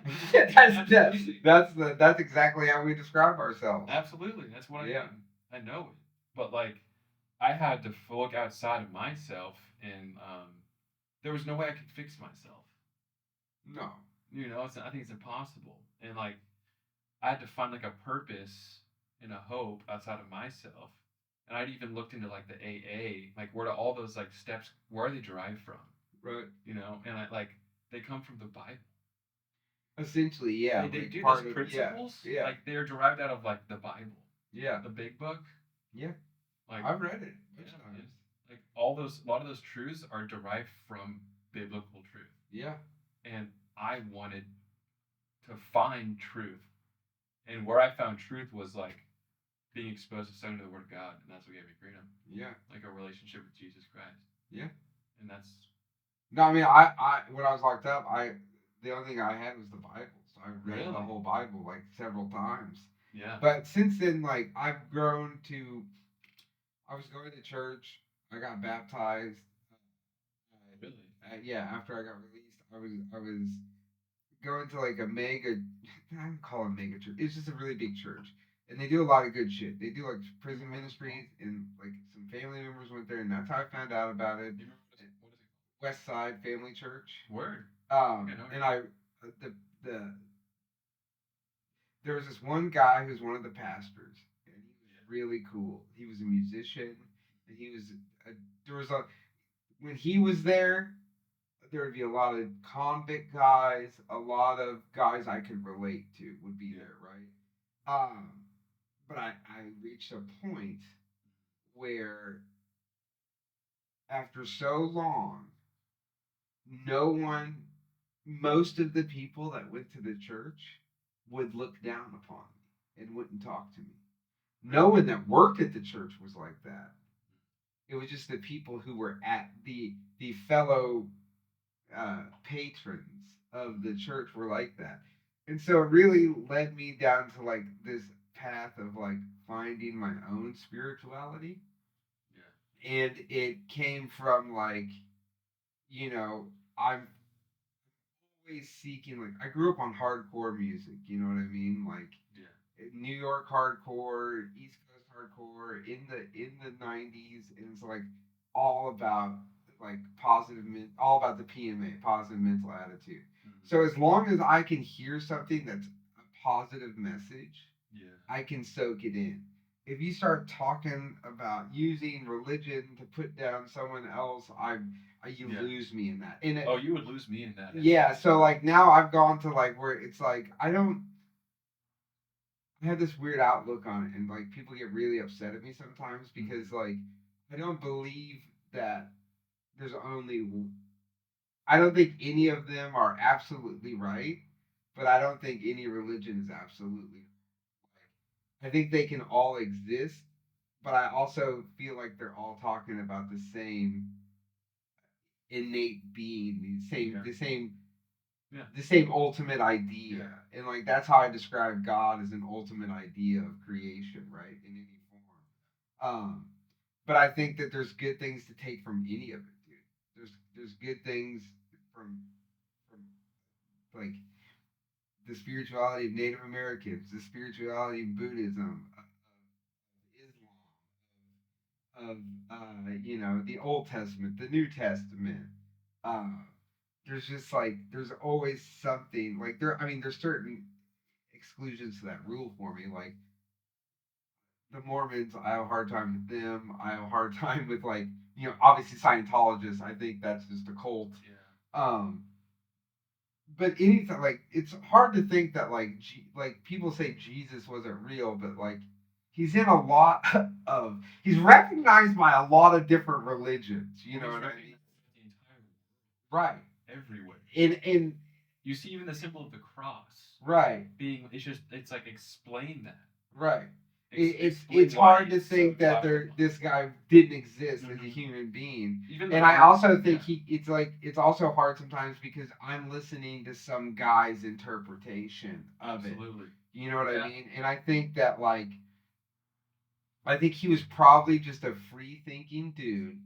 That's exactly how we describe ourselves. Absolutely, that's what Yeah. I know it. But like, I had to look outside of myself, and there was no way I could fix myself. No. You know, I think it's impossible. And like, I had to find like a purpose and a hope outside of myself. And I'd even looked into like the AA, like where do all those like steps, where are they derived from? Right. You know, and they come from the Bible. Essentially, yeah. They like do part those of- principles. Yeah. Like they're derived out of like the Bible, Yeah. the big book. Yeah. Like I've read it. yeah, Bunch of times. like a lot of those truths are derived from biblical truth. Yeah. And I wanted to find truth. And where I found truth was like being exposed to studying the Word of God, and that's what gave me freedom. Yeah. Like a relationship with Jesus Christ. Yeah. And that's No, I mean, I when I was locked up, the only thing I had was the Bible. So I read the Really? whole Bible like several times. yeah. But since then, like I've grown to. I was going to church. I got baptized. Really? Yeah, after I got released, I was going to like a mega. I don't call it a mega church. It's just a really big church, and they do a lot of good shit. They do like prison ministries, and like some family members went there, and that's how I found out about it. Do you remember what is it called? West Side Family Church. Word. And the there was this one guy who's one of the pastors, and he was really cool. He was a musician, and he was there was a when he was there, there would be a lot of convict guys, a lot of guys I could relate to would be there, right? But I reached a point where after so long, no one, most of the people that went to the church would look down upon me and wouldn't talk to me. No one that worked at the church was like that. It was just the people who were at the fellow patrons of the church were like that. And so it really led me down to like this path of like finding my own spirituality. Yeah. And it came from like, I'm always seeking like I grew up on hardcore music, you know what I mean? Like New York hardcore, East Coast hardcore in the 90s, and it's like all about like all about the PMA, positive mental attitude. Mm-hmm. So as long as I can hear something that's a positive message, I can soak it in. If you start talking about using religion to put down someone else, you lose me in that. And you would lose me in that. Yeah, so like now I've gone to like where it's like I have this weird outlook on it, and like people get really upset at me sometimes because like I don't believe that there's only. I don't think any of them are absolutely right, but I don't think any religion is absolutely right. I think they can all exist, but I also feel like they're all talking about the same innate being, the same ultimate idea. And like that's how I describe God as an ultimate idea of creation, right? In any form. But I think that there's good things to take from any of it, dude. There's good things from like the spirituality of Native Americans, the spirituality of Buddhism, of Islam, of the Old Testament, the New Testament. There's just like there's always something like there. I mean, there's certain exclusions to that rule for me. Like the Mormons, I have a hard time with them. I have a hard time with like obviously Scientologists. I think that's just a cult. Yeah. but anything like it's hard to think that like people say Jesus wasn't real, but like he's in a lot of he's recognized by a lot of different religions. You know what I mean? The entire Right. everywhere. In You see even the symbol of the cross right. it's like explain that. Right. Explain It's why hard to it's so think that talked about. this guy didn't exist as a Mhm. human being. Even And the I words- also think yeah. it's also hard sometimes because I'm listening to some guy's interpretation of it. Absolutely. You know what I Yeah. mean? And I think that I think he was probably just a free thinking dude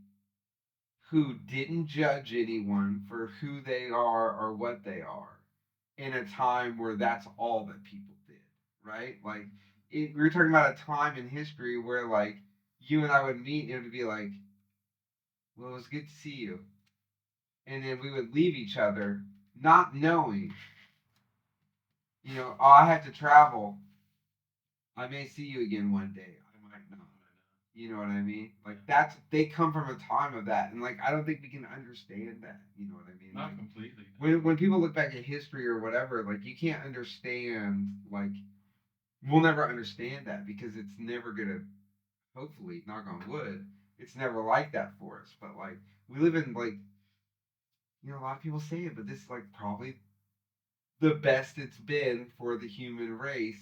who didn't judge anyone for who they are or what they are in a time where that's all that people did, right? Like, we were talking about a time in history where, like, you and I would meet and it would be like, well, it was good to see you. And then we would leave each other not knowing, oh, I have to travel. I may see you again one day. I might not. You know what I mean? Like they come from a time of that, and like I don't think we can understand that. You know what I mean? Not like, completely. when people look back at history or whatever, like you can't understand. Like we'll never understand that because it's never gonna. Hopefully, knock on wood, it's never like that for us. But like we live in like a lot of people say it, but this is like probably the best it's been for the human race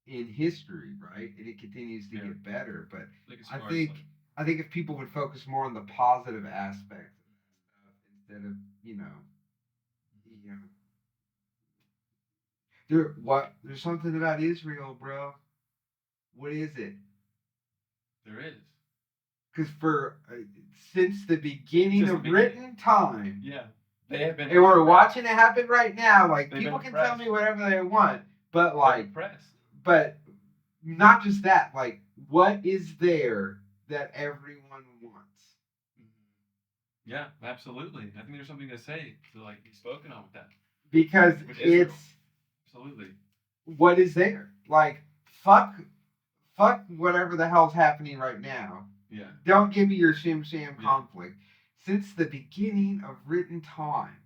in history, right? And it continues to get better. But Like as I far think as, like, I think if people would focus more on the positive aspects of that stuff instead of you know, there's something about Israel, bro. What is it? there is. Because for since the beginning Since the of beginning. written time, Yeah. They have been and we're oppressed. watching it happen right now. Like They've people been can tell oppressed. me whatever they want, but They're like, oppressed. but not just that. Like, what is there that everyone wants? Yeah, absolutely. I think there's something to say to like be spoken on with that. Because With Israel. it's Absolutely. what is there. Like, fuck whatever the hell's happening right now. Yeah. Don't give me your shim sham Yeah. conflict. Since the beginning of written time,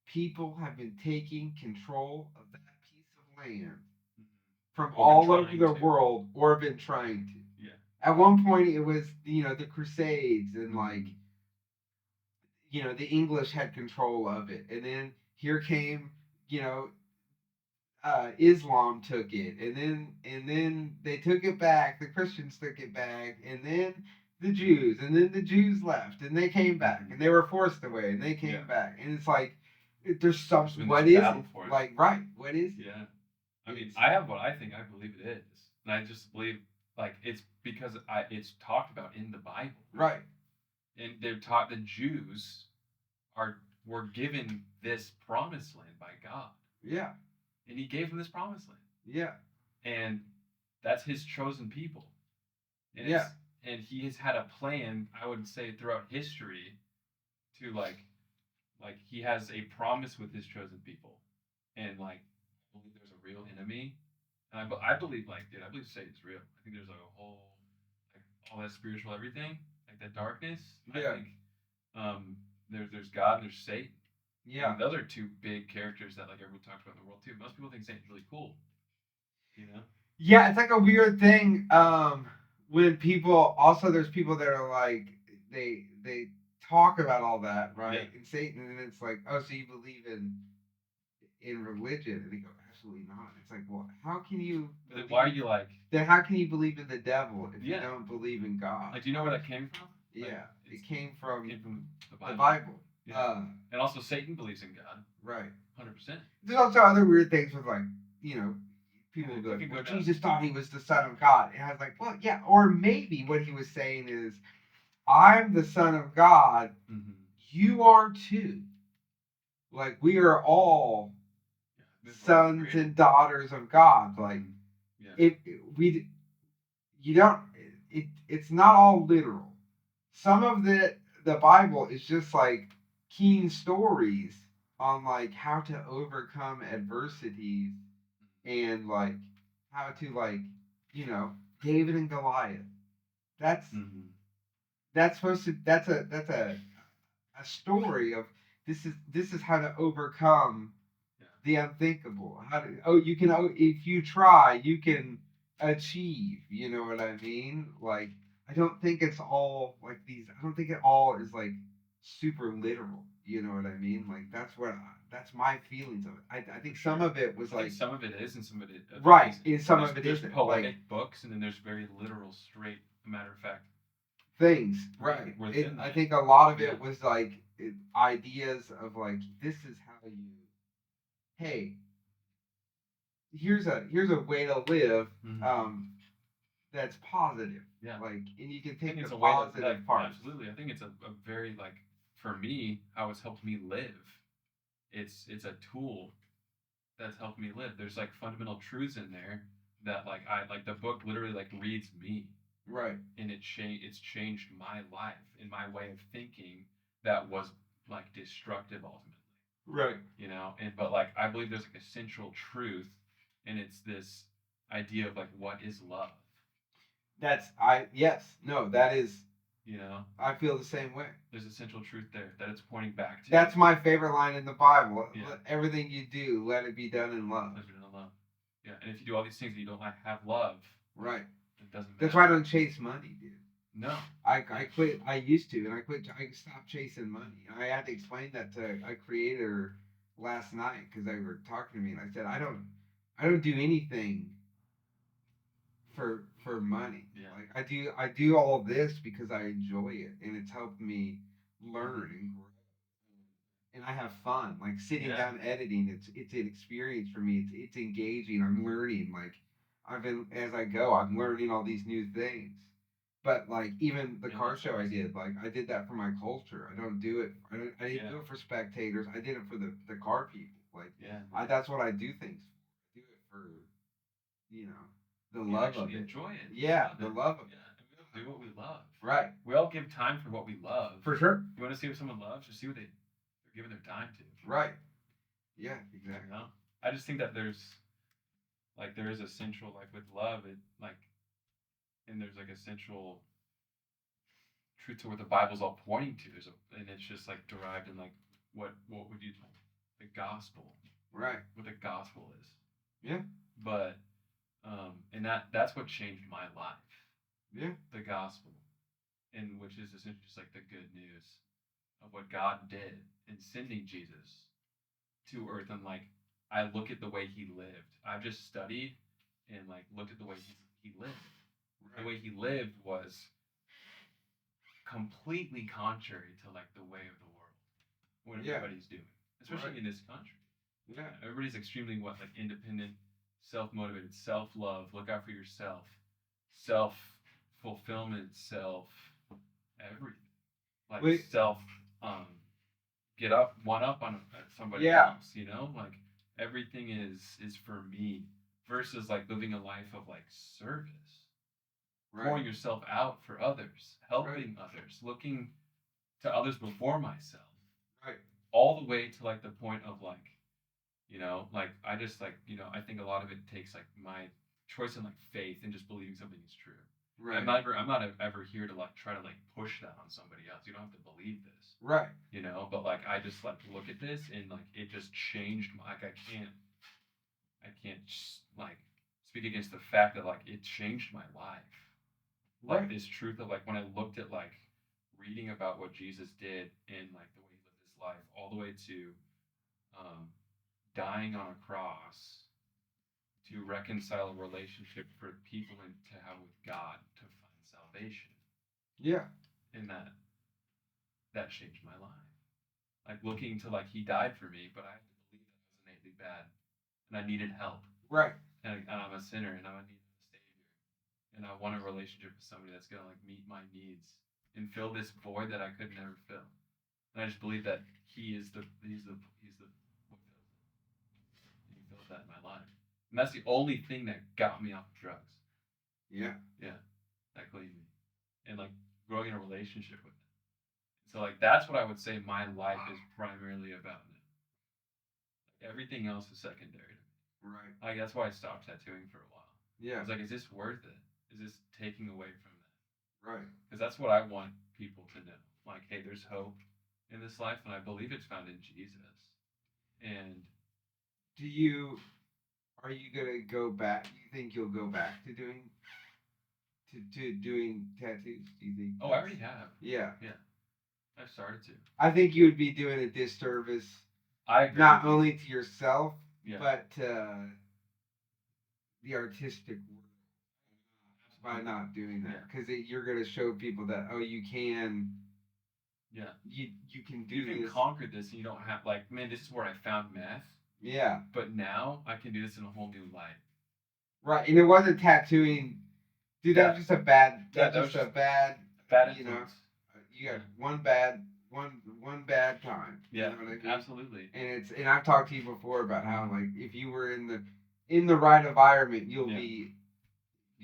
people have been taking control of that piece of land from Or all over trying the to. world, or been trying to. Yeah. At one point, it was the Crusades and like the English had control of it, and then here came Islam took it, and then they took it back. The Christians took it back, and then the Jews, and then the Jews left, and they came back, and they were forced away, and they came back, and it's like there's some There's been what this is battle it? for it. Like right? What is it? Yeah. I mean, I have what I think. I believe it is, and I just believe like it's because it's talked about in the Bible, Right. and they're taught the Jews were given this promised land by God, Yeah. and He gave them this promised land, Yeah. and that's His chosen people, and Yeah. and He has had a plan. I would say throughout history, to like He has a promise with His chosen people, and like I believe there's a real enemy. And I believe, like, dude, I believe Satan's real. I think there's like a whole, like, all that spiritual everything, like that darkness. Yeah. I think there's God and there's Satan. Yeah. And those are two big characters that like everyone talks about in the world too. Most people think Satan's really cool. You know? Yeah, it's like a weird thing. When people also there's people that are like they talk about all that, right? Yeah. And Satan, and it's like, oh, so you believe in religion? And they go, absolutely not. It's like, well, how can you? But then why are you like? Then how can you believe in the devil if you Yeah. don't believe in God? Like, do you know where that came from? Like, Yeah, it came from the Bible. the Bible. Yeah. And also Satan believes in God. Right. 100%. There's also other weird things with like people Yeah, go, you can well, go down. Jesus thought he was the Son of God. And I was like, well, yeah, or maybe what he was saying is, I'm the Son of God. Mm-hmm. You are too. Like, we are all sons and daughters of God. Like, it's not all literal. Some of the Bible is just like keen stories on like how to overcome adversities and like how to like David and Goliath. That's supposed to that's a story of this is how to overcome the unthinkable. You can, if you try, you can achieve. You know what I mean? Like, I don't think it's all like these. I don't think it all is like super literal. You know what I mean? Like that's my feelings of it. I think some of it was I think like some of it is, and some of it right, isn't. and some There's, of it there's isn't. poetic Like books, and then there's very literal, straight, matter of fact. things, right? I think a lot of it was like ideas of like this is how you. Hey, here's a way to live. That's positive. Yeah. Like, and you can I think take it's the a way to, positive parts. absolutely. I think it's a very like for me how it's helped me live. It's a tool that's helped me live. There's like fundamental truths in there that like I like the book literally like reads me, Right. and it's changed my life and my way of thinking that was like destructive ultimately. Right. You know, and but like I believe there's like a central truth, and it's this idea of like what is love. That's I yes no that is You know, I feel the same way. there's a central truth there that it's pointing back to. That's my favorite line in the Bible. Yeah. Let everything you do, let it be done in love. Let it be done in love. Yeah, and if you do all these things and you don't like have love, right? It doesn't matter. That's why I don't chase money, dude. No. I quit. I used to, and I quit. I stopped chasing money. And I had to explain that to a creator last night because they were talking to me, and I said, I don't do anything for money. Yeah. Like I do all this because I enjoy it, and it's helped me learn and grow. And I have fun. Like sitting down editing, it's an experience for me. It's engaging. I'm learning. Like I've been as I go, I'm learning all these new things. But like even the car show I did, like I did that for my culture. I don't do it. I didn't do it for spectators. I did it for the car people. Like that's what I do things for. I do it for you know the love of it. Enjoy it. Yeah, the love of it. We all do what we love. Right. We all give time for what we love. For sure. You want to see what someone loves? Just see what they're giving their time to. Right. Yeah, exactly. You know? I just think that there is a central like with love, it like, and there's like a central truth to what the Bible's all pointing to. And it's just like derived in like what would you the gospel, right? What the gospel is. Yeah. But and that's what changed my life. Yeah. The gospel, and which is essentially just like the good news of what God did in sending Jesus to earth, and like I look at the way he lived. I've just studied and like looked at the way he lived. Right. The way he lived was completely contrary to like the way of the world, what everybody's doing, especially in this country. Yeah, everybody's extremely like independent, self-motivated, self-love, look out for yourself, self-fulfillment, everything, like self get up one up on somebody else, you know, like everything is for me versus like living a life of like service, pouring yourself out for others, helping others, looking to others before myself, all the way to like the point of like, you know, like I just like, you know, I think a lot of it takes like my choice in like faith and just believing something is true. Right. I'm not ever here to like try to like push that on somebody else. You don't have to believe this. Right. You know, but like I just like look at this and like it just changed my like I can't like speak against the fact that like it changed my life. Like this truth of like when I looked at like reading about what Jesus did and like the way he lived his life, all the way to dying on a cross to reconcile a relationship for people and to have with God to find salvation. Yeah. And that changed my life. Like looking to like he died for me, but I have to believe that I was innately bad and I needed help. Right. And I'm a sinner and I'm in need of a savior. And I want a relationship with somebody that's gonna like meet my needs and fill this void that I could never fill. And I just believe that he's the what fills it. And he fills that in my life. And that's the only thing that got me off of drugs. Yeah. Yeah. That cleaned me. And like growing in a relationship with him. So like that's what I would say my life is primarily about now. Like everything else is secondary to me. Right. Like that's why I stopped tattooing for a while. Yeah. I was like, is this worth it? Is this taking away from that? Right. Because that's what I want people to know. Like, hey, there's hope in this life, and I believe it's found in Jesus. And Are you gonna go back? Do you think you'll go back to doing tattoos? Do you think? Oh, I already have. Yeah. Yeah. I've started to. I think you would be doing a disservice, I agree. not with you. only to yourself, Yeah. but to the artistic world by not doing that. Because you're gonna show people that you can. Yeah. You can do You can this. conquer this, and you don't have like, man, this is where I found meth. Yeah. But now I can do this in a whole new light. Right, and it wasn't tattooing. Dude, that was just a bad. That was just a bad. Bad you know, influence. you got one bad time. Yeah, You know what I mean? absolutely. And I've talked to you before about how like if you were in the right environment, you'll be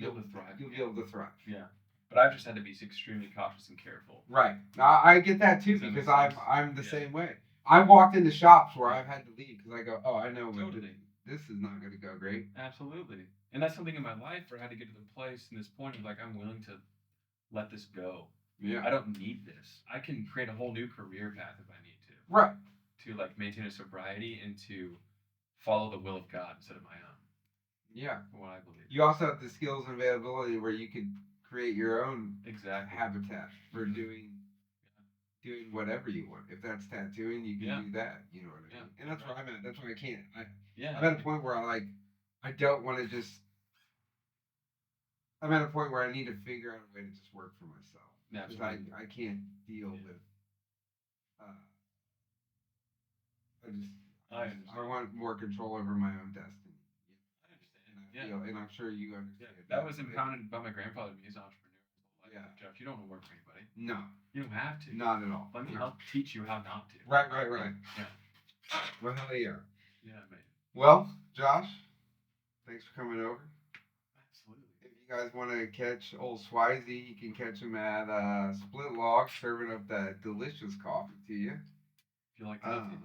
able to thrive. You'll be able to thrive. Yeah, but I've just had to be extremely cautious and careful. Right. I get that too because sense? I'm the same way. I've walked into shops where I've had to leave because I go, I know Totally. This is not going to go great. Absolutely. And that's something in my life where I had to get to the place and this point of like, I'm willing to let this go. Yeah. I don't need this. I can create a whole new career path if I need to. Right. To like maintain a sobriety and to follow the will of God instead of my own. Yeah. What I believe. You also have the skills and availability where you could create your own habitat for doing whatever you want. If that's tattooing, you can do that. You know what I mean? And that's where I'm at. That's why I can't. I'm at a point where I don't want to just. I'm at a point where I need to figure out a way to just work for myself. Because I can't deal with. I want more control over my own destiny. I understand. And I'm sure you understand. That was impounded by my grandfather. He's an entrepreneur. Like, Jeff, you don't want to work for anybody. No. You don't have to. Not at all. Let me help teach you how not to. Right. Yeah. Well, hell yeah. Yeah, man. Well, Josh, thanks for coming over. Absolutely. If you guys want to catch old Swiastyn, you can catch him at Split Log, serving up that delicious coffee to you. If you like coffee.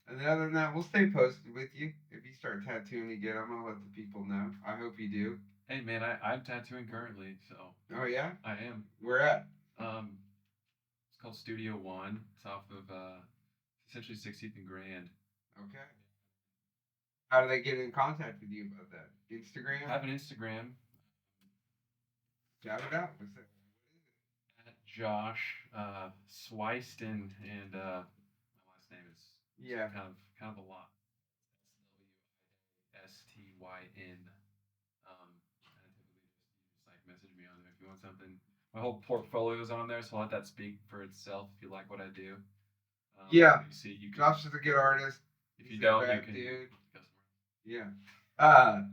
And then other than that, we'll stay posted with you. If you start tattooing again, I'm going to let the people know. I hope you do. Hey, man, I'm tattooing currently, so. Oh, yeah? I am. Where at? It's called Studio One. It's off of, essentially 16th and Grand. Okay. How do they get in contact with you about that? Instagram? I have an Instagram. Shout it out. What's that? At Josh Swiastyn, and my last name is kind of a lot. Swiastyn. And typically just like message me on there if you want something. My whole portfolio is on there, so I'll let that speak for itself if you like what I do. You can, Josh is a good artist. If you don't, you can dude. go somewhere. Yeah.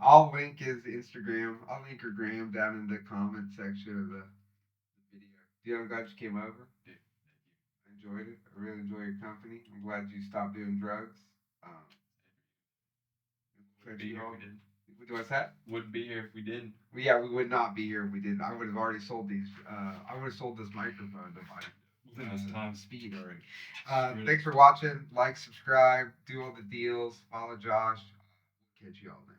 I'll link his Instagram. I'll link her gram down in the comment section of the video. Dude, I'm glad you came over. Dude, I enjoyed it. I really enjoy your company. I'm glad you stopped doing drugs. Wouldn't be here if we didn't. What's that? Wouldn't be here if we didn't. Yeah, we would not be here if we didn't. I would have already sold these. I would have sold this microphone to my speed already. Thanks for watching. Like, subscribe, do all the deals. Follow Josh. Catch you all next.